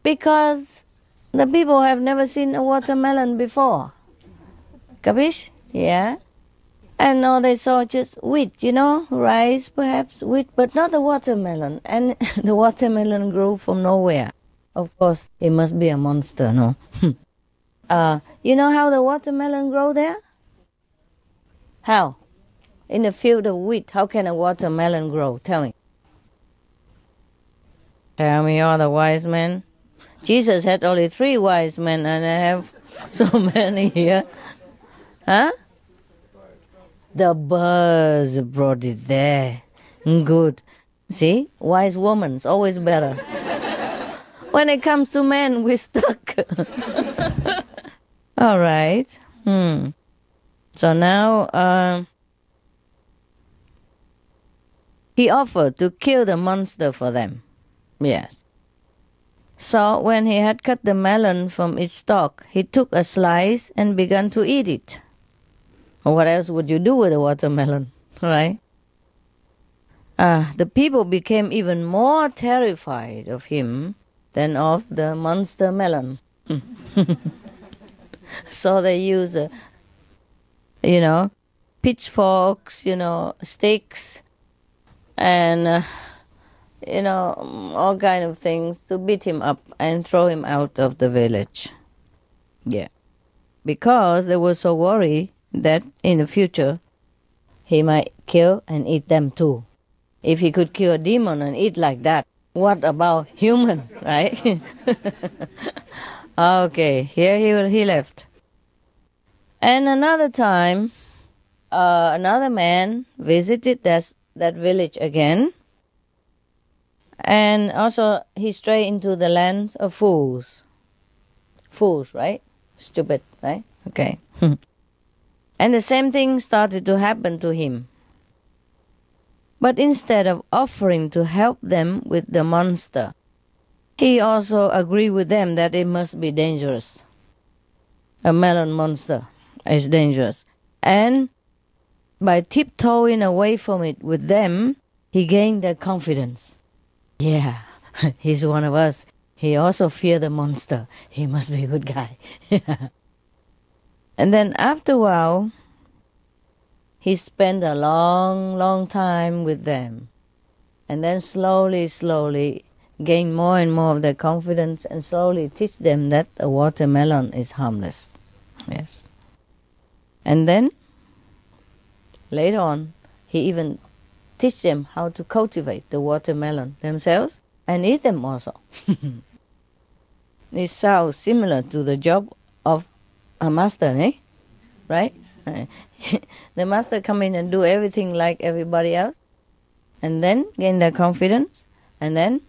Because the people have never seen a watermelon before. Capish? Yeah? And all they saw just wheat, you know, rice perhaps, wheat, but not the watermelon. And the watermelon grew from nowhere. Of course, it must be a monster, no? You know how the watermelon grow there? How? In the field of wheat, how can a watermelon grow? Tell me. Tell me, all the wise men. Jesus had only 3 wise men, and I have so many here. Huh? The birds brought it there. Good. See? Wise woman's always better. When it comes to men, we're stuck. All right. So now he offered to kill the monster for them. Yes. So when he had cut the melon from its stalk, he took a slice and began to eat it. What else would you do with a watermelon, right? The people became even more terrified of him than of the monster melon. So they use, pitchforks, sticks, and, all kind of things to beat him up and throw him out of the village. Yeah. Because they were so worried that in the future he might kill and eat them too. If he could kill a demon and eat like that, what about human, right? Okay, here he left. And another time, another man visited that village again. And also he strayed into the land of fools. Fools, right? Stupid, right? Okay. And the same thing started to happen to him. But instead of offering to help them with the monster, he also agreed with them that it must be dangerous. A melon monster is dangerous. And by tiptoeing away from it with them, he gained their confidence. Yeah, he's one of us. He also feared the monster. He must be a good guy. And then after a while, he spent a long, long time with them. And then slowly gain more and more of their confidence and slowly teach them that a watermelon is harmless. Yes. And then, later on, he even teach them how to cultivate the watermelon themselves and eat them also. It sounds similar to the job of a master, eh? Right? The master come in and do everything like everybody else, and then gain their confidence, and then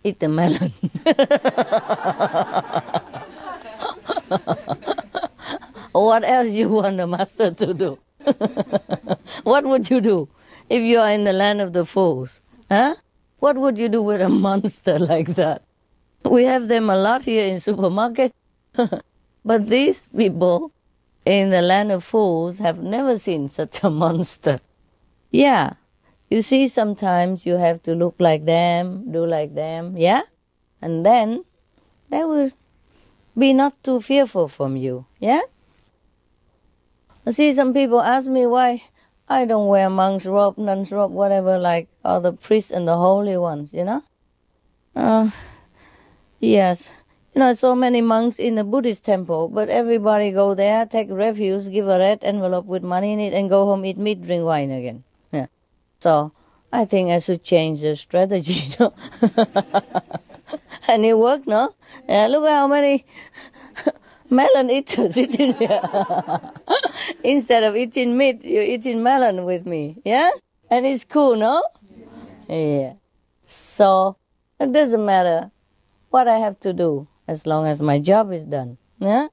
eat the melon. What else you want the master to do? What would you do if you are in the land of the fools? Huh? What would you do with a monster like that? We have them a lot here in supermarket. But these people in the land of fools have never seen such a monster. Yeah. You see, sometimes you have to look like them, do like them, yeah? And then they will be not too fearful from you, yeah? I see some people ask me why I don't wear monk's robe, nun's robe, whatever, like all the priests and the holy ones, Yes. So many monks in the Buddhist temple, but everybody go there, take refuge, give a red envelope with money in it, and go home, eat meat, drink wine again. Yeah. So I think I should change the strategy, no? And it worked, no? Yeah, look how many melon eaters sitting here. Instead of eating meat, you're eating melon with me, yeah? And it's cool, no? Yeah. So it doesn't matter what I have to do, as long as my job is done, yeah?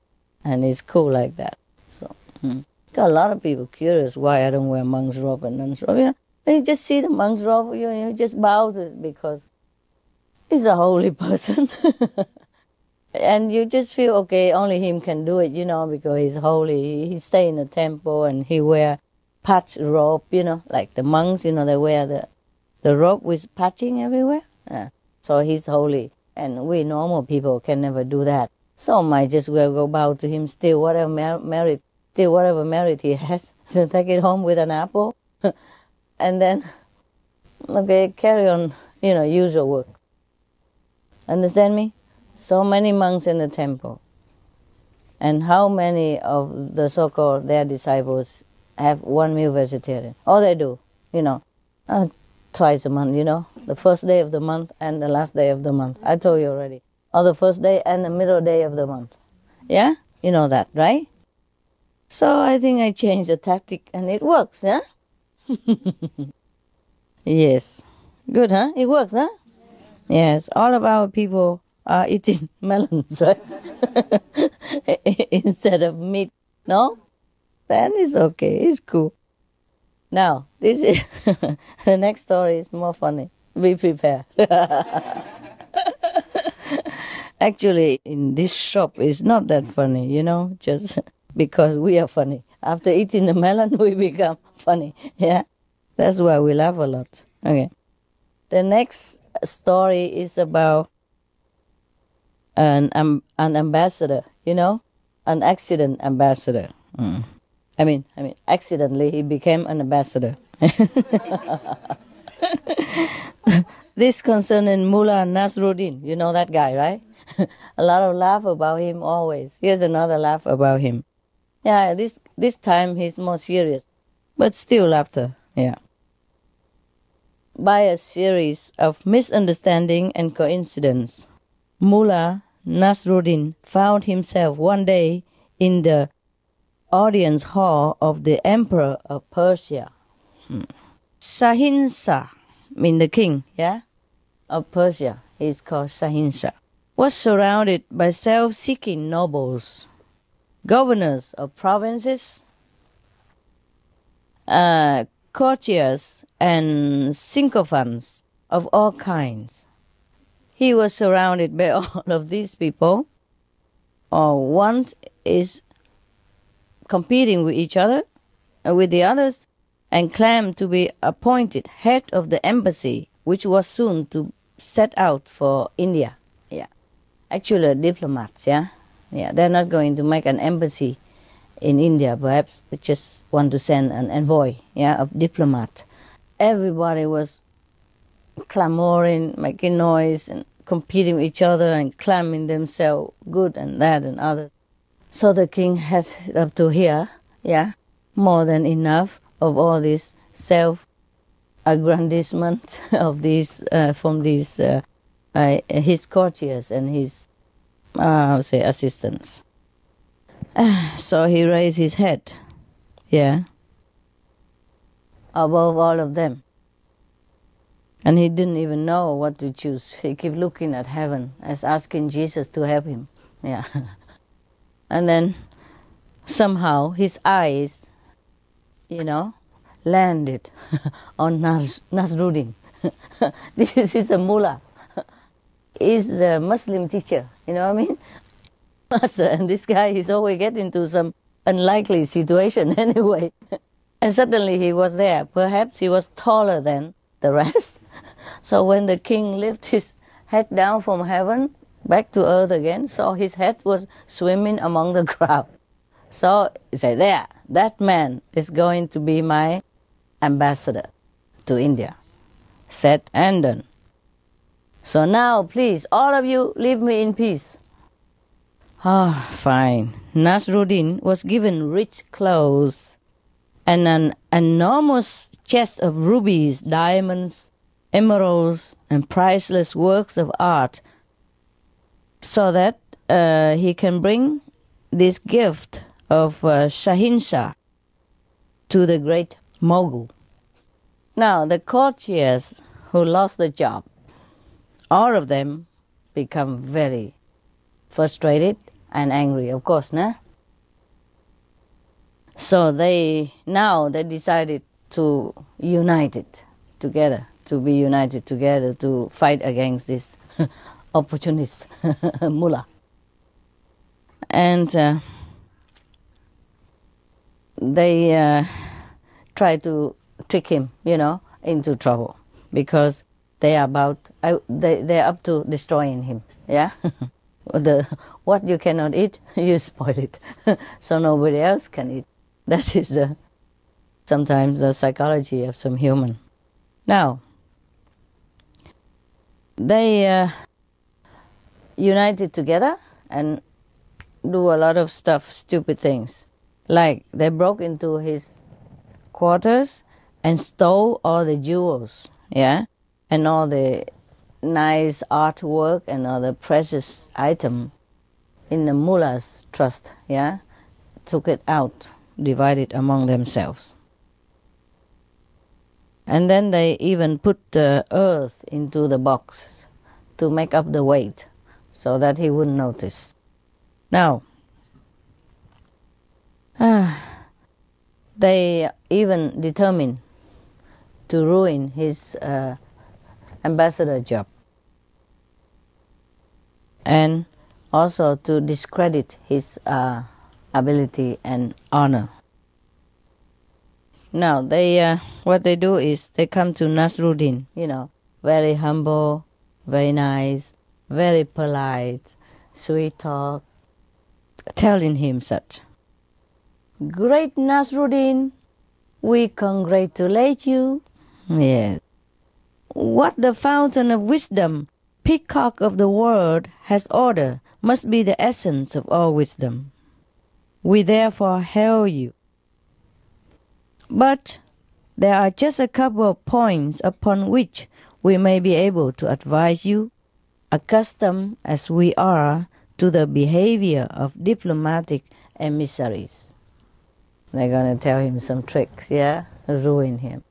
And it's cool like that. So, got a lot of people curious why I don't wear monk's robe and nun's robe, When you just see the monk's robe, you just bow to it because he's a holy person. And you just feel, okay, only him can do it, because he's holy. He stay in the temple and he wear patch robe, like the monks, they wear the robe with patching everywhere. Yeah. So he's holy. And we normal people can never do that. So might just well go bow to him, steal whatever merit he has, and take it home with an apple, and then, okay, carry on, usual work. Understand me? So many monks in the temple. And how many of the so-called their disciples have one meal vegetarian? All they do, twice a month, the first day of the month and the last day of the month. I told you already. or the first day and the middle day of the month. Yeah? You know that, right? So I think I changed the tactic and it works, yeah? Yes. Good, huh? It works, huh? Yes. All of our people are eating melons, right? Instead of meat. No? Then it's okay. It's cool. Now, this is the next story is more funny. Be prepared. Actually, in this shop, it's not that funny, just because we are funny. After eating the melon, we become funny. Yeah, that's why we laugh a lot. Okay. The next story is about an ambassador, an accident ambassador. I mean, accidentally he became an ambassador. This concerning Mullah Nasruddin. You know that guy, right? A lot of laugh about him always. Here's another laugh about him. Yeah, this time he's more serious, but still laughter. Yeah. By a series of misunderstanding and coincidence, Mullah Nasruddin found himself one day in the audience hall of the Emperor of Persia. Shahinshah, mean the king, yeah, of Persia. He's called Shahinshah. Was surrounded by self-seeking nobles, governors of provinces, courtiers, and sycophants of all kinds. He was surrounded by all of these people. One is competing with each other, with the others, and claimed to be appointed head of the embassy, which was soon to set out for India. Yeah, actually diplomats. Yeah, they're not going to make an embassy in India. Perhaps they just want to send an envoy. Yeah, of diplomat. Everybody was clamoring, making noise, and competing with each other, and claiming themselves good and that and other. So the king had up to here, more than enough of all this self-aggrandizement of these from these his courtiers and his assistants. So he raised his head, above all of them, and he didn't even know what to choose. He kept looking at heaven as asking Jesus to help him. Yeah. And then somehow his eyes, landed on Nasruddin. This is a mullah. He's a Muslim teacher, you know what I mean? Master, and this guy is always getting into some unlikely situation anyway. And suddenly he was there. Perhaps he was taller than the rest. So when the king lifted his head down from heaven, back to earth again, so his head was swimming among the crowd. So he said, there, that man is going to be my ambassador to India. Said and done. So now, please, all of you, leave me in peace. Fine. Nasruddin was given rich clothes and an enormous chest of rubies, diamonds, emeralds, and priceless works of art, so that he can bring this gift of Shahinshah to the great mogul. Now, the courtiers who lost the job, all of them become very frustrated and angry, of course, nah? So they decided to unite it together, to be united together to fight against this opportunist mullah. And they try to trick him, into trouble, because they're up to destroying him. Yeah, what you cannot eat, you spoil it, so nobody else can eat. That is sometimes the psychology of some human. Now, they united together and do a lot of stuff, stupid things. Like they broke into his quarters and stole all the jewels, and all the nice artwork and other precious item in the mullah's trust, yeah, took it out, divided among themselves. And then they even put the earth into the box to make up the weight so that he wouldn't notice. Now, they even determined to ruin his ambassador job and also to discredit his ability and honor. Now, they what they do is they come to Nasruddin, very humble, very nice, very polite, sweet talk, telling him such. Great Nasruddin, we congratulate you. Yes. What the fountain of wisdom, peacock of the world, has ordered must be the essence of all wisdom. We therefore hail you. But there are just a couple of points upon which we may be able to advise you, accustomed as we are to the behavior of diplomatic emissaries. They're going to tell him some tricks, ruin him.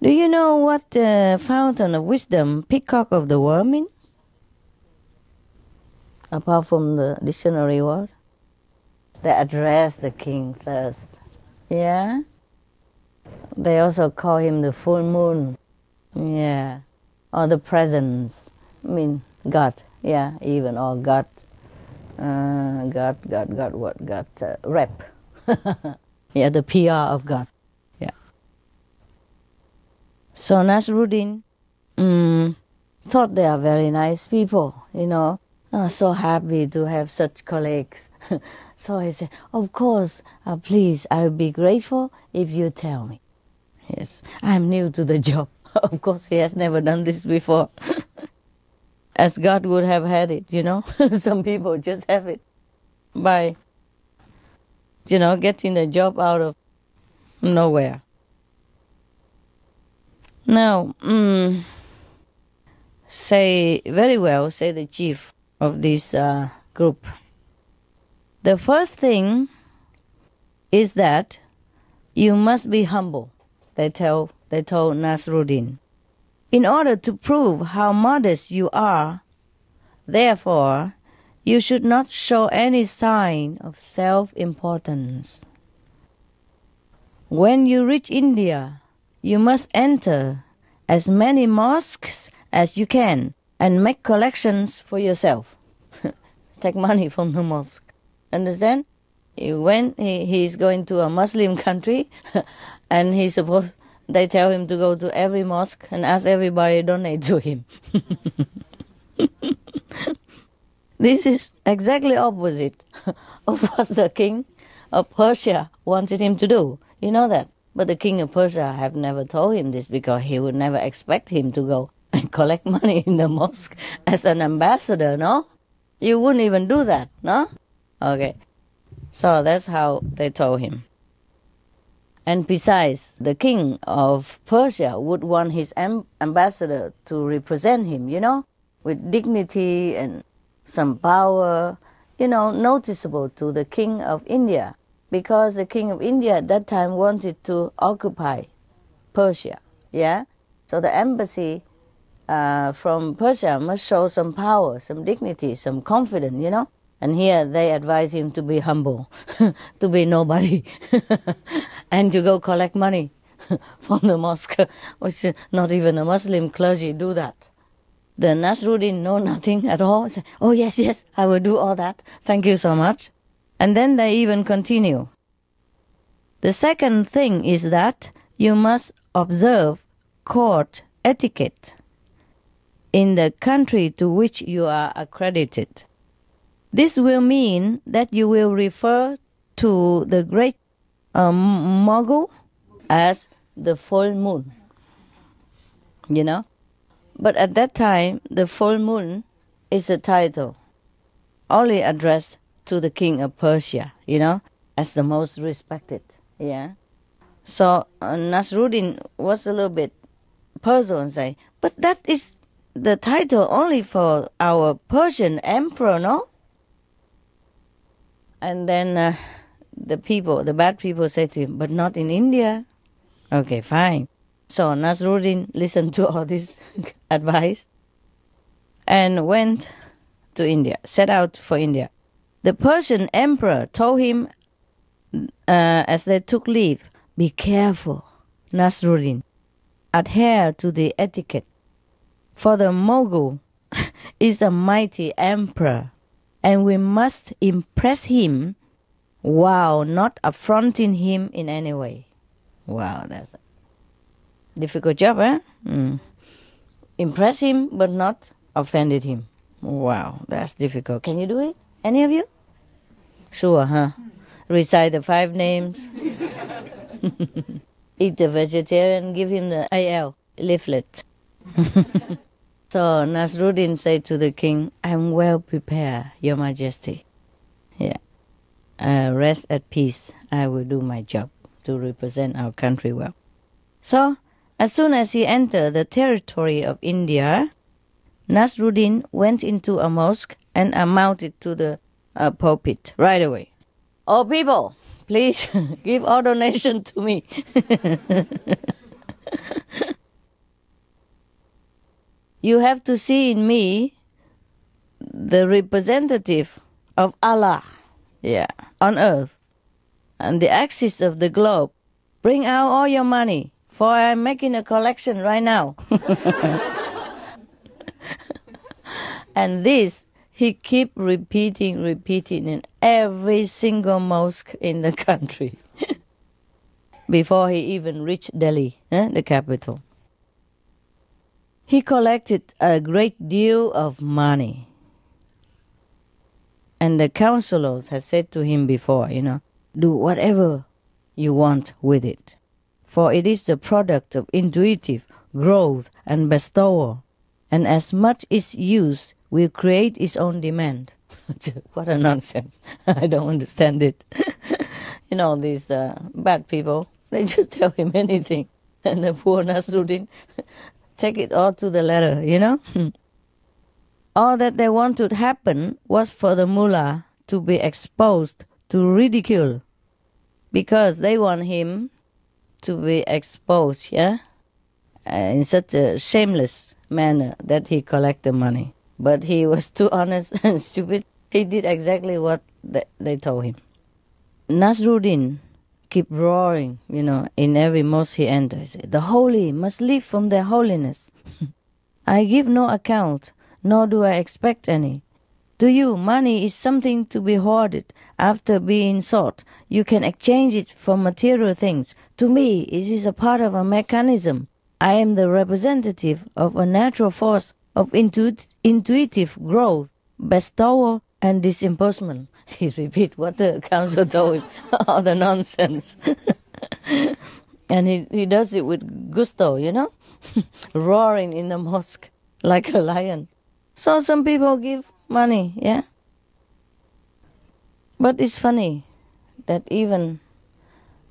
Do you know what the fountain of wisdom, peacock of the world means? Apart from the dictionary word? They address the king first, They also call him the full moon, or the presence, God, even, or God, rep, the PR of God, So Nasruddin thought they are very nice people, so happy to have such colleagues. So he said, of course, please, I will be grateful if you tell me. Yes, I'm new to the job. Of course, he has never done this before. As God would have had it, Some people just have it by, getting the job out of nowhere. Now, say the chief of this group. The first thing is that you must be humble, they told Nasruddin, in order to prove how modest you are. Therefore, you should not show any sign of self-importance. When you reach India, you must enter as many mosques as you can and make collections for yourself. Take money from the mosque. Understand? When he's going to a Muslim country and they tell him to go to every mosque and ask everybody to donate to him. This is exactly opposite of what the king of Persia wanted him to do. You know that? But the king of Persia have never told him this because he would never expect him to go and collect money in the mosque as an ambassador, no? You wouldn't even do that, no? Okay. So that's how they told him. And besides, the king of Persia would want his ambassador to represent him, with dignity and some power, noticeable to the king of India. Because the king of India at that time wanted to occupy Persia, So the embassy from Persia must show some power, some dignity, some confidence, And here they advise him to be humble, to be nobody, and to go collect money from the mosque, which not even a Muslim clergy do that. The Nasruddin know nothing at all. Say, oh, yes, I will do all that. Thank you so much. And then they even continue. The second thing is that you must observe court etiquette in the country to which you are accredited. This will mean that you will refer to the great mogul as the full moon, But at that time, the full moon is a title only addressed to the king of Persia, as the most respected, So Nasruddin was a little bit puzzled and say, but that is the title only for our Persian emperor, no? And then the bad people say to him, but not in India. Okay, fine. So Nasruddin listened to all this advice and went to India, set out for India. The Persian emperor told him, as they took leave, be careful, Nasruddin. Adhere to the etiquette. For the Mughal is a mighty emperor, and we must impress him while not affronting him in any way. Wow, that's a difficult job, huh? Impress him but not offended him. Wow, that's difficult. Can you do it? Any of you? Sure, huh? Recite the 5 names. Eat the vegetarian, give him the AL leaflet. So Nasruddin said to the king, I'm well prepared, Your Majesty. Yeah. Rest at peace. I will do my job to represent our country well. So, as soon as he entered the territory of India, Nasruddin went into a mosque and mounted to the pulpit right away. Oh, people, please give all donation to me. You have to see in me the representative of Allah, on earth, and the axis of the globe. Bring out all your money, for I am making a collection right now. And this he kept repeating in every single mosque in the country before he even reached Delhi, the capital. He collected a great deal of money. And the counselors had said to him before, do whatever you want with it. For it is the product of intuitive growth and bestowal. And as much is used will create its own demand. What a nonsense. I don't understand it. These bad people, they just tell him anything. And the poor Nasruddin take it all to the letter, All that they wanted to happen was for the mullah to be exposed to ridicule. Because they want him to be exposed, in such a shameless manner that he collected money. But he was too honest and stupid. He did exactly what they told him. Nasruddin kept roaring, in every mosque he entered. He said, the holy must live from their holiness. I give no account, nor do I expect any. To you, money is something to be hoarded. After being sought, you can exchange it for material things. To me, it is a part of a mechanism. I am the representative of a natural force of intuitive growth, bestowal, and disbursement. He repeat what the council told him, all the nonsense. And he does it with gusto, roaring in the mosque like a lion. So some people give money, But it's funny that even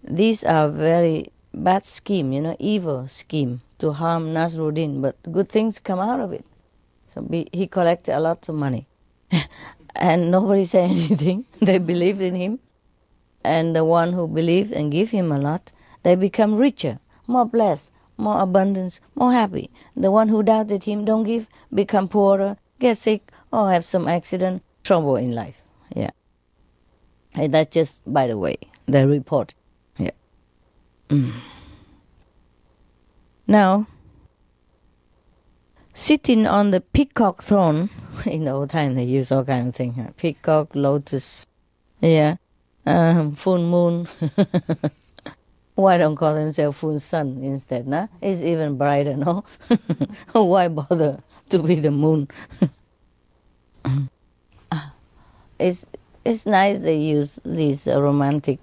these are very bad scheme, evil scheme to harm Nasruddin, but good things come out of it. So he collected a lot of money. And nobody said anything. They believed in him. And the one who believed and give him a lot, they become richer, more blessed, more abundance, more happy. The one who doubted him, don't give, become poorer, get sick, or have some accident, trouble in life. And that's just, by the way, the report. Now, sitting on the peacock throne, in the old time they use all kind of things, peacock, lotus, full moon. Why don't call themselves full sun instead, nah? It's even brighter, no? Why bother to be the moon? It's nice they use this romantic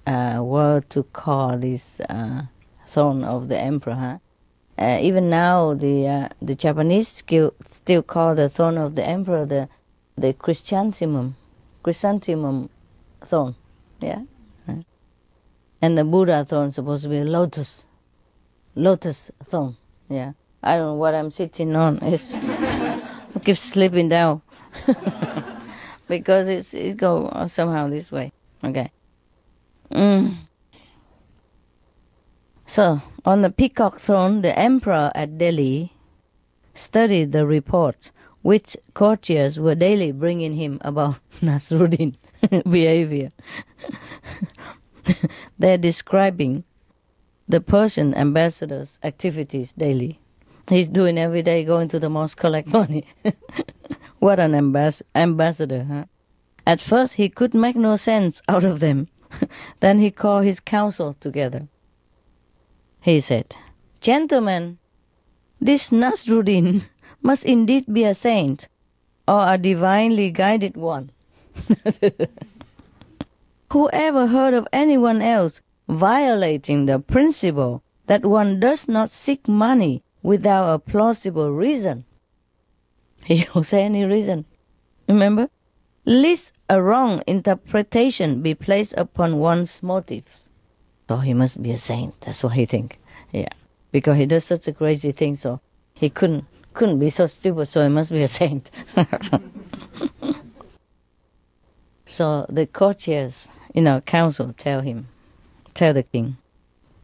word to call this throne of the emperor. Even now, the Japanese still call the throne of the emperor the chrysanthemum throne, And the Buddha throne is supposed to be a lotus throne, I don't know what I'm sitting on. I keep slipping down because it go somehow this way. Okay. So on the peacock throne, the emperor at Delhi studied the reports which courtiers were daily bringing him about Nasruddin behavior. They're describing the Persian ambassador's activities daily. He's doing every day, going to the mosque, collect money. What an ambassador, huh? At first he could make no sense out of them. Then he called his council together. He said, "Gentlemen, this Nasruddin must indeed be a saint or a divinely guided one. Who ever heard of anyone else violating the principle that one does not seek money without a plausible reason?" He don't say any reason. Remember? Lest a wrong interpretation be placed upon one's motives. So he must be a saint. That's what he think. Yeah. Because he does such a crazy thing, so he couldn't be so stupid, so he must be a saint. So the courtiers in our council tell the king,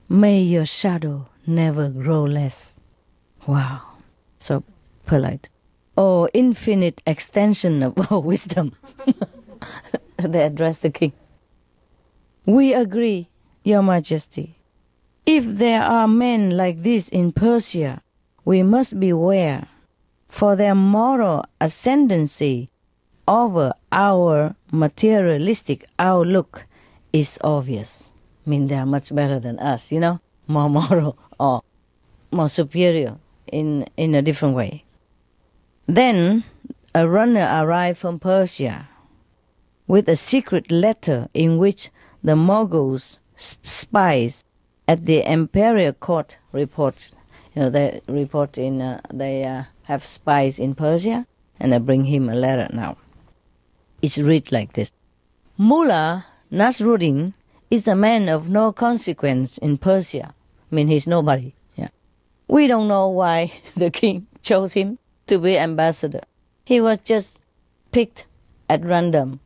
"May your shadow never grow less." Wow, so polite. "Oh, infinite extension of our wisdom." They address the king. "We agree, Your Majesty. If there are men like this in Persia, we must beware, for their moral ascendancy over our materialistic outlook is obvious." I mean, they are much better than us, more moral or more superior in a different way. Then a runner arrived from Persia with a secret letter in which the Moguls' spies at the imperial court reports. They report they have spies in Persia, and they bring him a letter now. It's read like this: "Mullah Nasruddin is a man of no consequence in Persia." I mean, he's nobody. Yeah. "We don't know why the king chose him to be ambassador. He was just picked at random.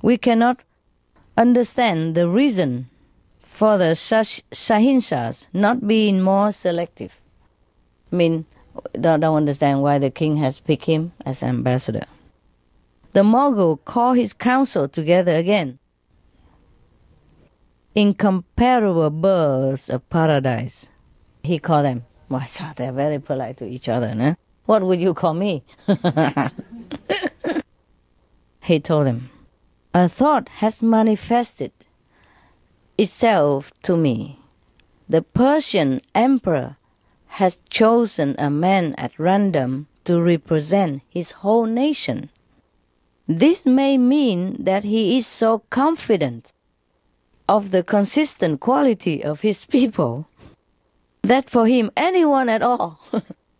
We cannot understand the reason for the Shahinshahs not being more selective." I mean, don't understand why the king has picked him as ambassador. The Mogul called his council together again. "Incomparable birds of paradise," he called them. Well, so they're very polite to each other, no? "What would you call me?" He told them, "A thought has manifested itself to me. The Persian emperor has chosen a man at random to represent his whole nation. This may mean that he is so confident of the consistent quality of his people that for him anyone at all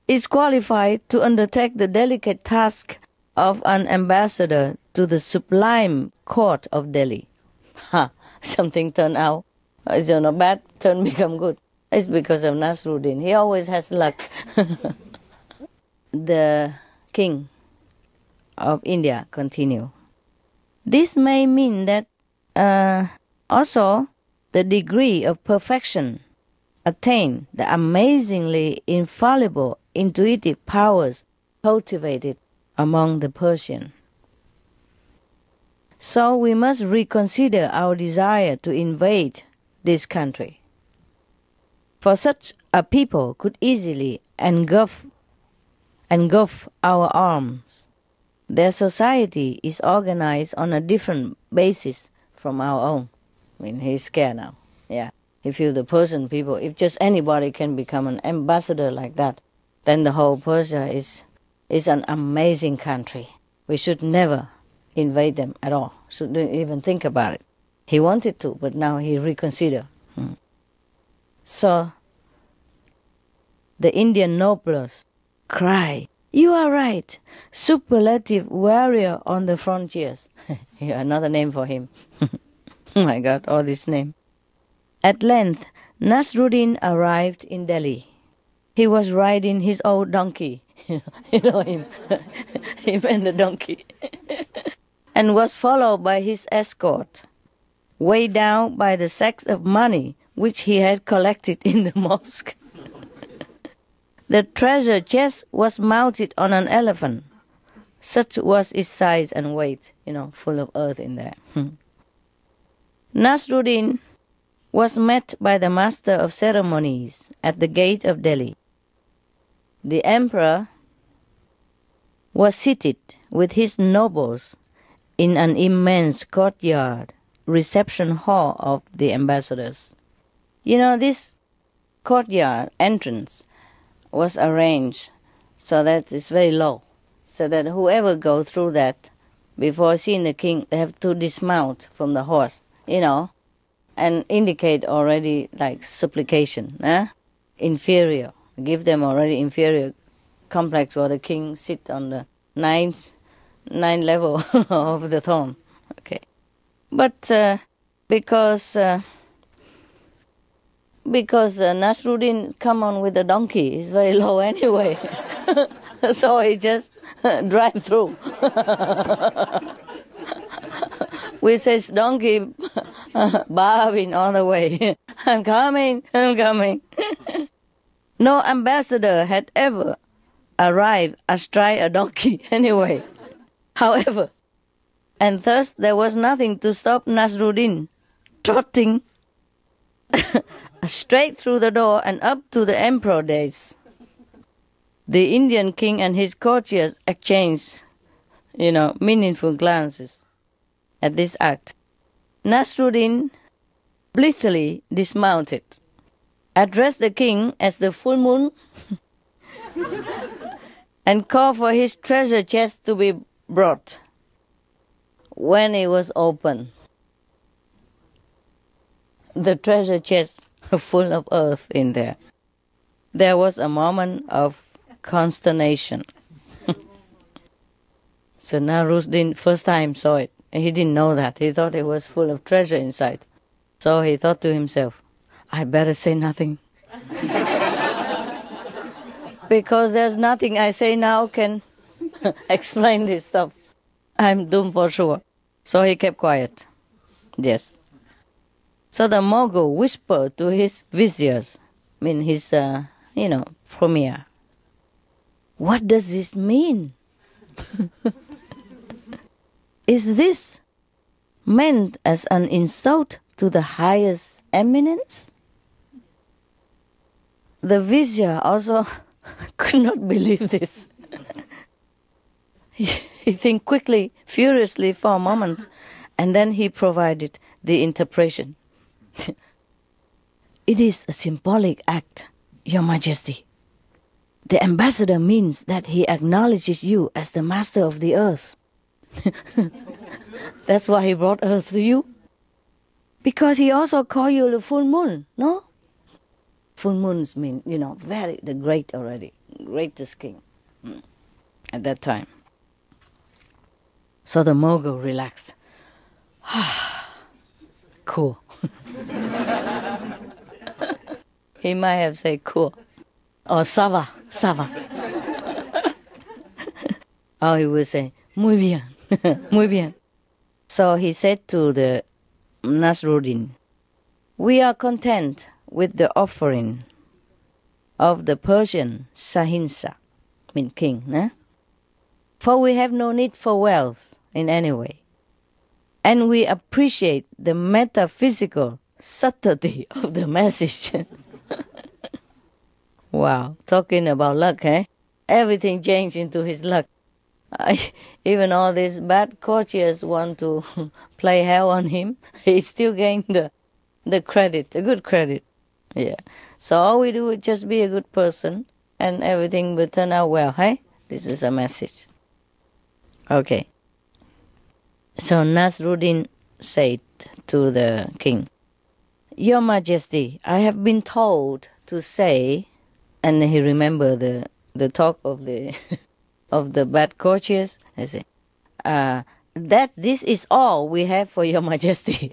is qualified to undertake the delicate task of an ambassador to the sublime court of Delhi." Ha! Something turned out. It's not bad, turn become good. It's because of Nasruddin. He always has luck. The king of India continue. "This may mean that also the degree of perfection attained, the amazingly infallible intuitive powers cultivated among the Persian. So we must reconsider our desire to invade this country. For such a people could easily engulf our arms. Their society is organized on a different basis from our own." I mean, he's scared now. Yeah. If you're the Persian people, if just anybody can become an ambassador like that, then the whole Persia is an amazing country. We should never invade them at all. Shouldn't even think about it. He wanted to, but now he reconsider. So the Indian nobles cry, "You are right, superlative warrior on the frontiers." Yeah, another name for him. Oh my God, all this name. At length, Nasruddin arrived in Delhi. he was riding his old donkey. You know him, him and the donkey, and was followed by his escort, weighed down by the sacks of money which he had collected in the mosque. The treasure chest was mounted on an elephant. Such was its size and weight, full of earth in there. Nasruddin was met by the master of ceremonies at the gate of Delhi. The emperor was seated with his nobles in an immense courtyard, reception hall of the ambassadors. This courtyard entrance was arranged so that it's very low, so that whoever go through that, before seeing the king, they have to dismount from the horse, and indicate already like supplication, inferior. Give them already inferior complex where the king sit on the ninth level of the throne. Okay, but because Nasruddin come on with the donkey, it's very low anyway, so he just drive through. With his donkey bowing all the way. I'm coming. No ambassador had ever arrived astride a donkey anyway. However, and thus there was nothing to stop Nasruddin trotting straight through the door and up to the emperor days. The Indian king and his courtiers exchanged, meaningful glances at this act. Nasruddin blithely dismounted, addressed the king as the full moon, and called for his treasure chest to be brought. When it was opened, the treasure chest full of earth in there, there was a moment of consternation. So Nasruddin first time saw it. He didn't know that. He thought it was full of treasure inside. So he thought to himself, I better say nothing. Because there's nothing I say now can explain this stuff. I'm doomed for sure. So he kept quiet. Yes. So the Mogul whispered to his viziers, his, premier, what does this mean? Is this meant as an insult to the highest eminence? The vizier also could not believe this. He think quickly, furiously for a moment, and then he provided the interpretation. It is a symbolic act, Your Majesty. The ambassador means that he acknowledges you as the master of the earth. That's why he brought earth to you. Because he also called you the full moon, no? Full moons mean, the great already, greatest king at that time. So the Mogul relaxed. Cool. He might have said cool. Or ça va. Or he would say, muy bien, muy bien. So he said to the Nasruddin, we are content with the offering of the Persian Shahinshah, king, for we have no need for wealth in any way. And we appreciate the metaphysical subtlety of the message. Wow, talking about luck, Everything changed into his luck. Even all these bad courtiers want to play hell on him. He still gained the credit, a good credit. Yeah. So all we do is just be a good person and everything will turn out well, This is a message. Okay. So Nasruddin said to the king, Your Majesty, I have been told to say, and he remembered the talk of the of the bad courtiers, I say, that this is all we have for Your Majesty.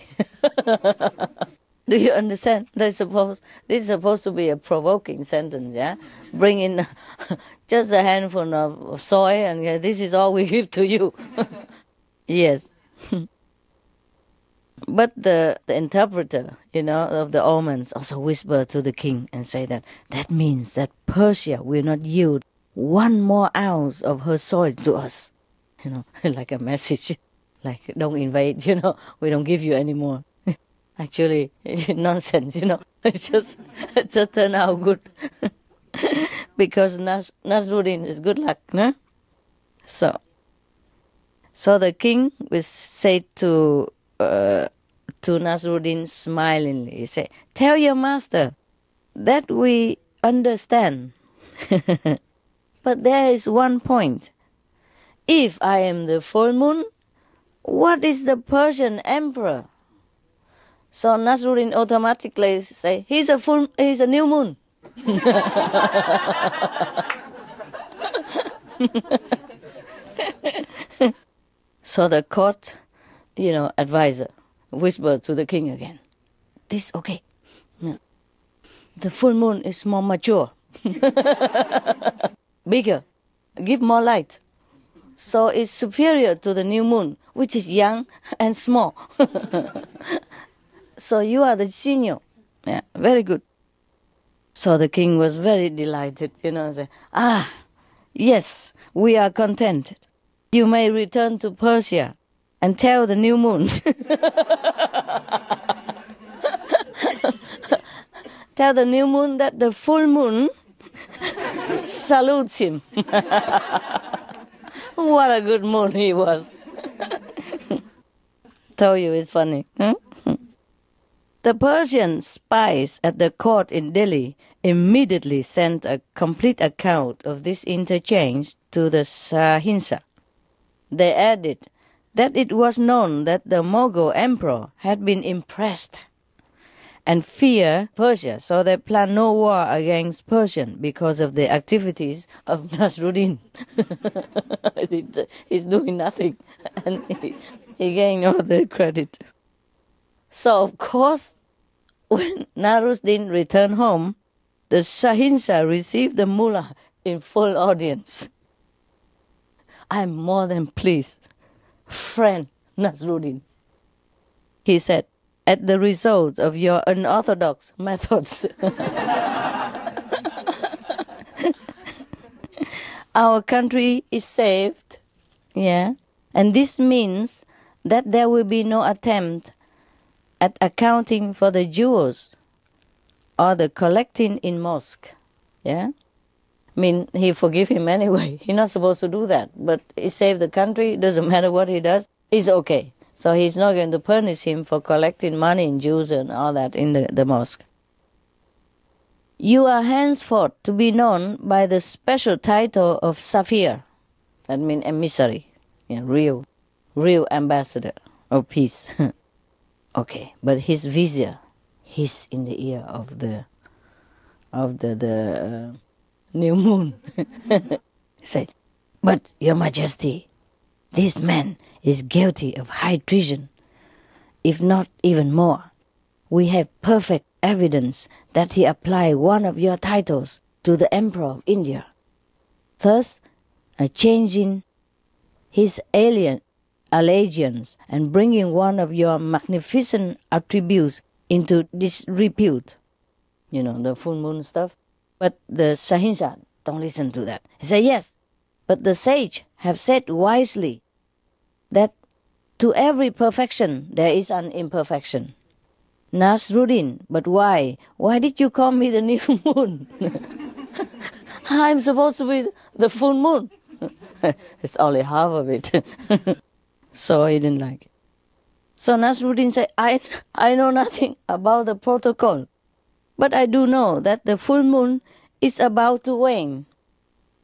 Do you understand? This is supposed to be a provoking sentence, yeah? Bring in just a handful of soy and this is all we give to you. Yes. But the interpreter, of the omens also whispered to the king and say that means that Persia will not yield 1 more ounce of her soil to us. Like a message, like don't invade, we don't give you any more. Actually, nonsense, It just turned out good. Because Nasruddin is good luck, no? So the king will say to Nasruddin smilingly, he say, tell your master that we understand. But there is one point. If I am the full moon, what is the Persian emperor? So Nasruddin automatically say, he's a new moon. So the court, advisor whispered to the king again, this okay. Yeah. The full moon is more mature. Bigger. Give more light. So it's superior to the new moon, which is young and small. So you are the senior. Yeah, very good. So the king was very delighted, say, yes, we are contented. You may return to Persia and tell the new moon. Tell the new moon that the full moon salutes him. What a good moon he was. Told you it's funny. Huh? The Persian spies at the court in Delhi immediately sent a complete account of this interchange to the Shahinshah. They added that it was known that the Mughal emperor had been impressed and feared Persia, so they planned no war against Persian because of the activities of Nasruddin. He's doing nothing, and he gained all the credit. So, of course, when Nasruddin returned home, the Shahinshah received the mullah in full audience. I'm more than pleased, friend Nasruddin. He said, at the result of your unorthodox methods. Our country is saved, and this means that there will be no attempt at accounting for the jewels or the collecting in mosque, he forgive him anyway. He's not supposed to do that, but he saved the country. Doesn't matter what he does, he's okay. So he's not going to punish him for collecting money in Jews and all that in the mosque. You are henceforth to be known by the special title of Safir. That means emissary, real ambassador of peace. Okay, but his vizier, he's in the ear of the new moon. Say, but your majesty, this man is guilty of high treason, if not even more. We have perfect evidence that he applied one of your titles to the Emperor of India, thus changing his allegiance and bringing one of your magnificent attributes into disrepute. The full moon stuff. But the Shahinshah don't listen to that. He said, yes, but the sage have said wisely that to every perfection there is an imperfection. Nasruddin, but why? Why did you call me the new moon? I'm supposed to be the full moon. It's only half of it. So he didn't like it. So Nasruddin said, I know nothing about the protocol, but I do know that the full moon is about to wane,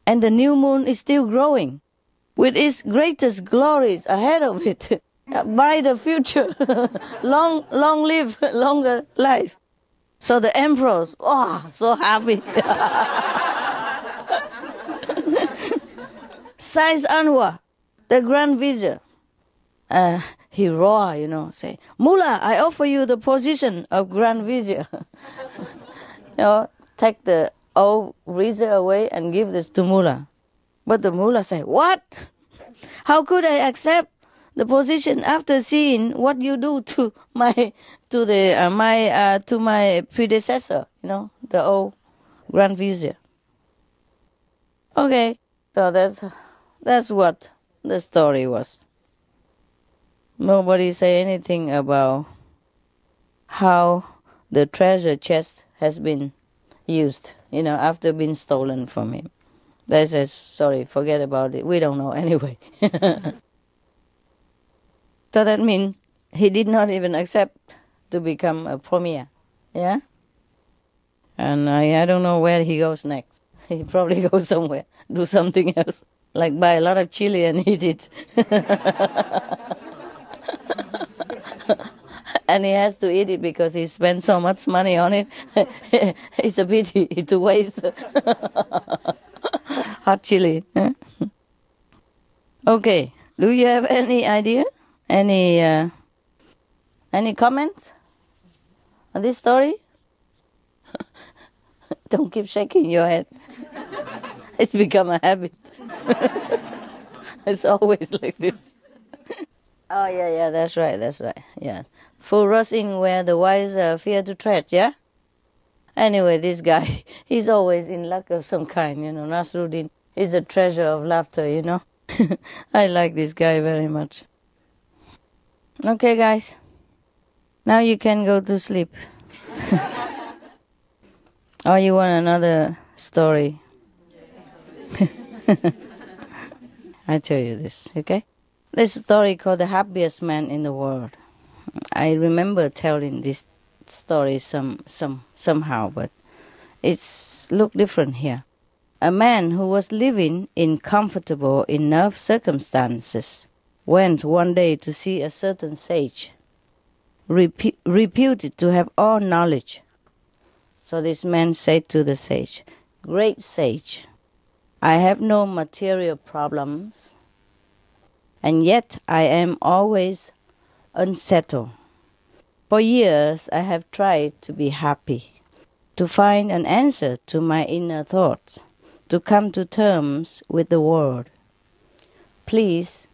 and the new moon is still growing, with its greatest glories ahead of it. A brighter future, long live, longer life. So the emperors, so happy. Saiz Anwar, the Grand Vizier, he roared, say, Mullah, I offer you the position of Grand Vizier. Take the old Vizier away and give this to Mullah. But the Mullah said, what? How could I accept the position after seeing what you do to my predecessor, the old Grand Vizier? Okay, so that's what the story was. Nobody say anything about how the treasure chest has been used, after being stolen from him. They says, sorry, forget about it. We don't know anyway. So that means he did not even accept to become a premier. Yeah? And I don't know where he goes next. He probably goes somewhere, do something else, like buy a lot of chili and eat it. And he has to eat it because he spent so much money on it. It's a pity to waste hot chili. Okay, do you have any idea? Any comments on this story? Don't keep shaking your head. It's become a habit. It's always like this. Oh, yeah, that's right, yeah. Full rushing where the wise fear to tread, yeah? Anyway, this guy, he's always in luck of some kind, Nasruddin is a treasure of laughter, I like this guy very much. Okay, guys. Now you can go to sleep. Or you want another story? I tell you this, okay? This story called The Happiest Man in the World. I remember telling this story somehow, but it's look different here. A man who was living in comfortable enough circumstances went one day to see a certain sage, reputed to have all knowledge. So this man said to the sage, "Great sage, I have no material problems, and yet I am always unsettled. For years I have tried to be happy, to find an answer to my inner thoughts, to come to terms with the world. Please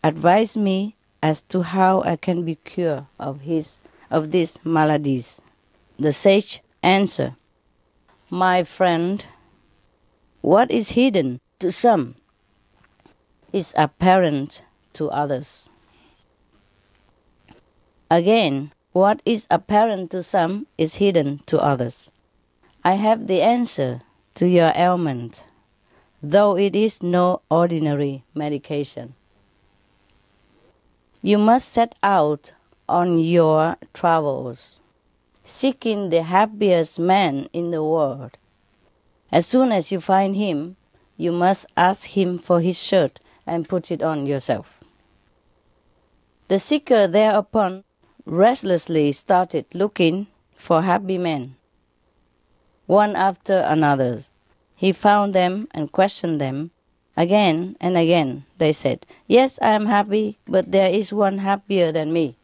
advise me as to how I can be cured of these maladies." The sage answered, "My friend, what is hidden to some is apparent to others. Again, what is apparent to some is hidden to others. I have the answer to your ailment, though it is no ordinary medication. You must set out on your travels, seeking the happiest man in the world. As soon as you find him, you must ask him for his shirt and put it on yourself." The seeker thereupon restlessly started looking for happy men. One after another, he found them and questioned them. Again and again they said, "Yes, I am happy, but there is one happier than me."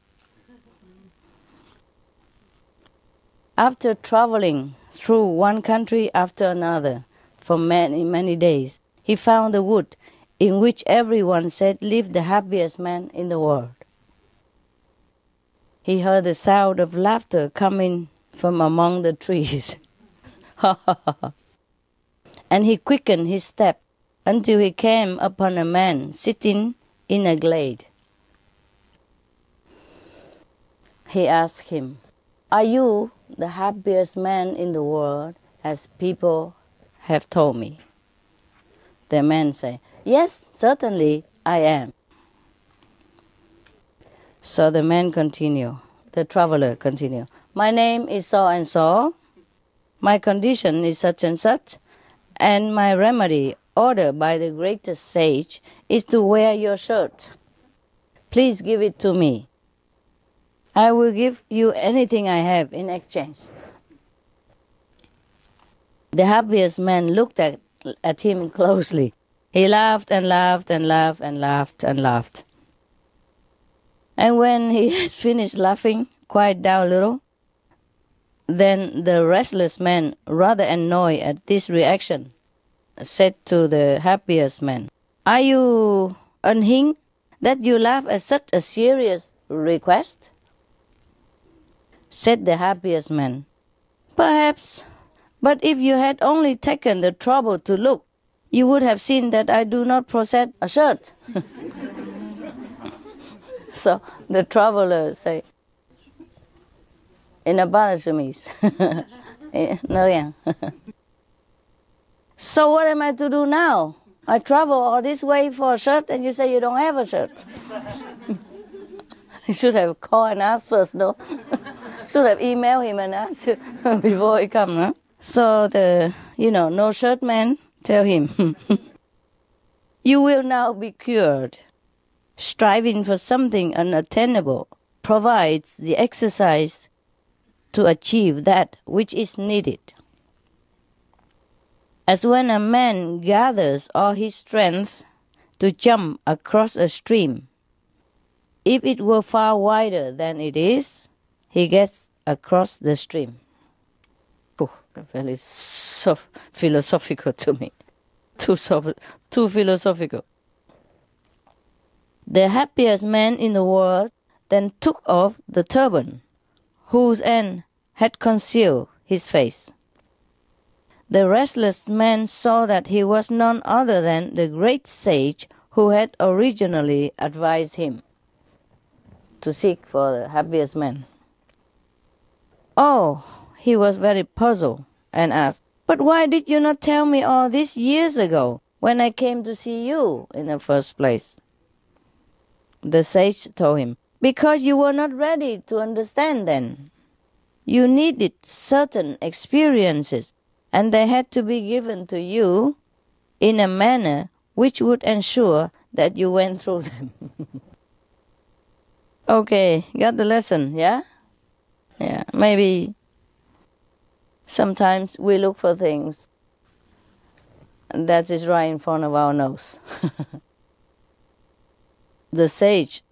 After traveling through one country after another for many, many days, he found a wood in which everyone said lived the happiest man in the world. He heard the sound of laughter coming from among the trees. And he quickened his step until he came upon a man sitting in a glade. He asked him, "Are you the happiest man in the world, as people have told me?" The man said, "Yes, certainly I am." So the traveler continued, "My name is so and so, my condition is such and such, and my remedy, ordered by the greatest sage, is to wear your shirt. Please give it to me. I will give you anything I have in exchange." The happiest man looked at him closely. He laughed and laughed and laughed and laughed and laughed. And when he had finished laughing, quite down a little, then the restless man, rather annoyed at this reaction, said to the happiest man, "Are you unhinged that you laugh at such a serious request?" Said the happiest man, "Perhaps, but if you had only taken the trouble to look, you would have seen that I do not possess a shirt." So the traveler say, in a Balashamis, no. "So what am I to do now? I travel all this way for a shirt and you say you don't have a shirt." You should have called and asked first, no? Should have emailed him and asked before he come, no? So the, no shirt man tell him, "You will now be cured. Striving for something unattainable provides the exercise to achieve that which is needed. As when a man gathers all his strength to jump across a stream, if it were far wider than it is, he gets across the stream." Very philosophical to me. Too philosophical. The happiest man in the world then took off the turban, whose end had concealed his face. The restless man saw that he was none other than the great sage who had originally advised him to seek for the happiest man. Oh, he was very puzzled and asked, "But why did you not tell me all this years ago when I came to see you in the first place?" The sage told him, "Because you were not ready to understand then. You needed certain experiences, and they had to be given to you in a manner which would ensure that you went through them." Okay, got the lesson, yeah? Yeah, maybe sometimes we look for things that is right in front of our nose. The sage,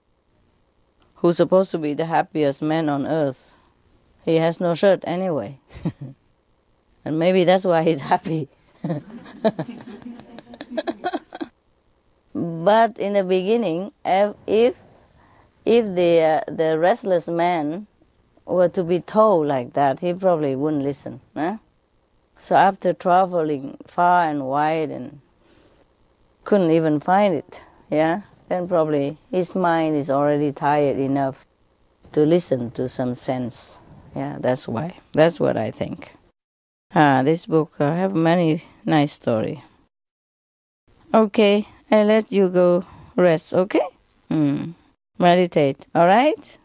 who's supposed to be the happiest man on earth, he has no shirt anyway. And maybe that's why he's happy. But in the beginning, if the restless man were to be told like that, he probably wouldn't listen. Huh? So after traveling far and wide and couldn't even find it, yeah, then probably his mind is already tired enough to listen to some sense. Yeah, that's why. That's what I think. This book have many nice story. Okay, I let you go rest, okay? Meditate, all right?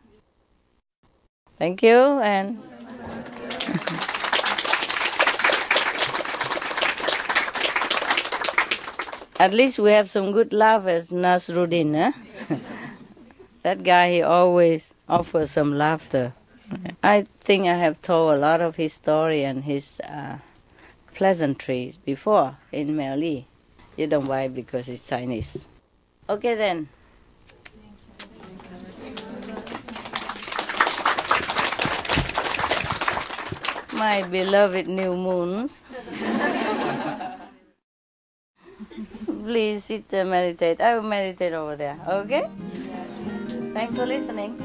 Thank you, and at least we have some good laughers, Nasruddin, huh? That guy, he always offers some laughter. I think I have told a lot of his story and his pleasantries before in Meli. You don't buy because it's Chinese. Okay then. My beloved new moons. Please sit and meditate. I will meditate over there, okay? Thanks for listening.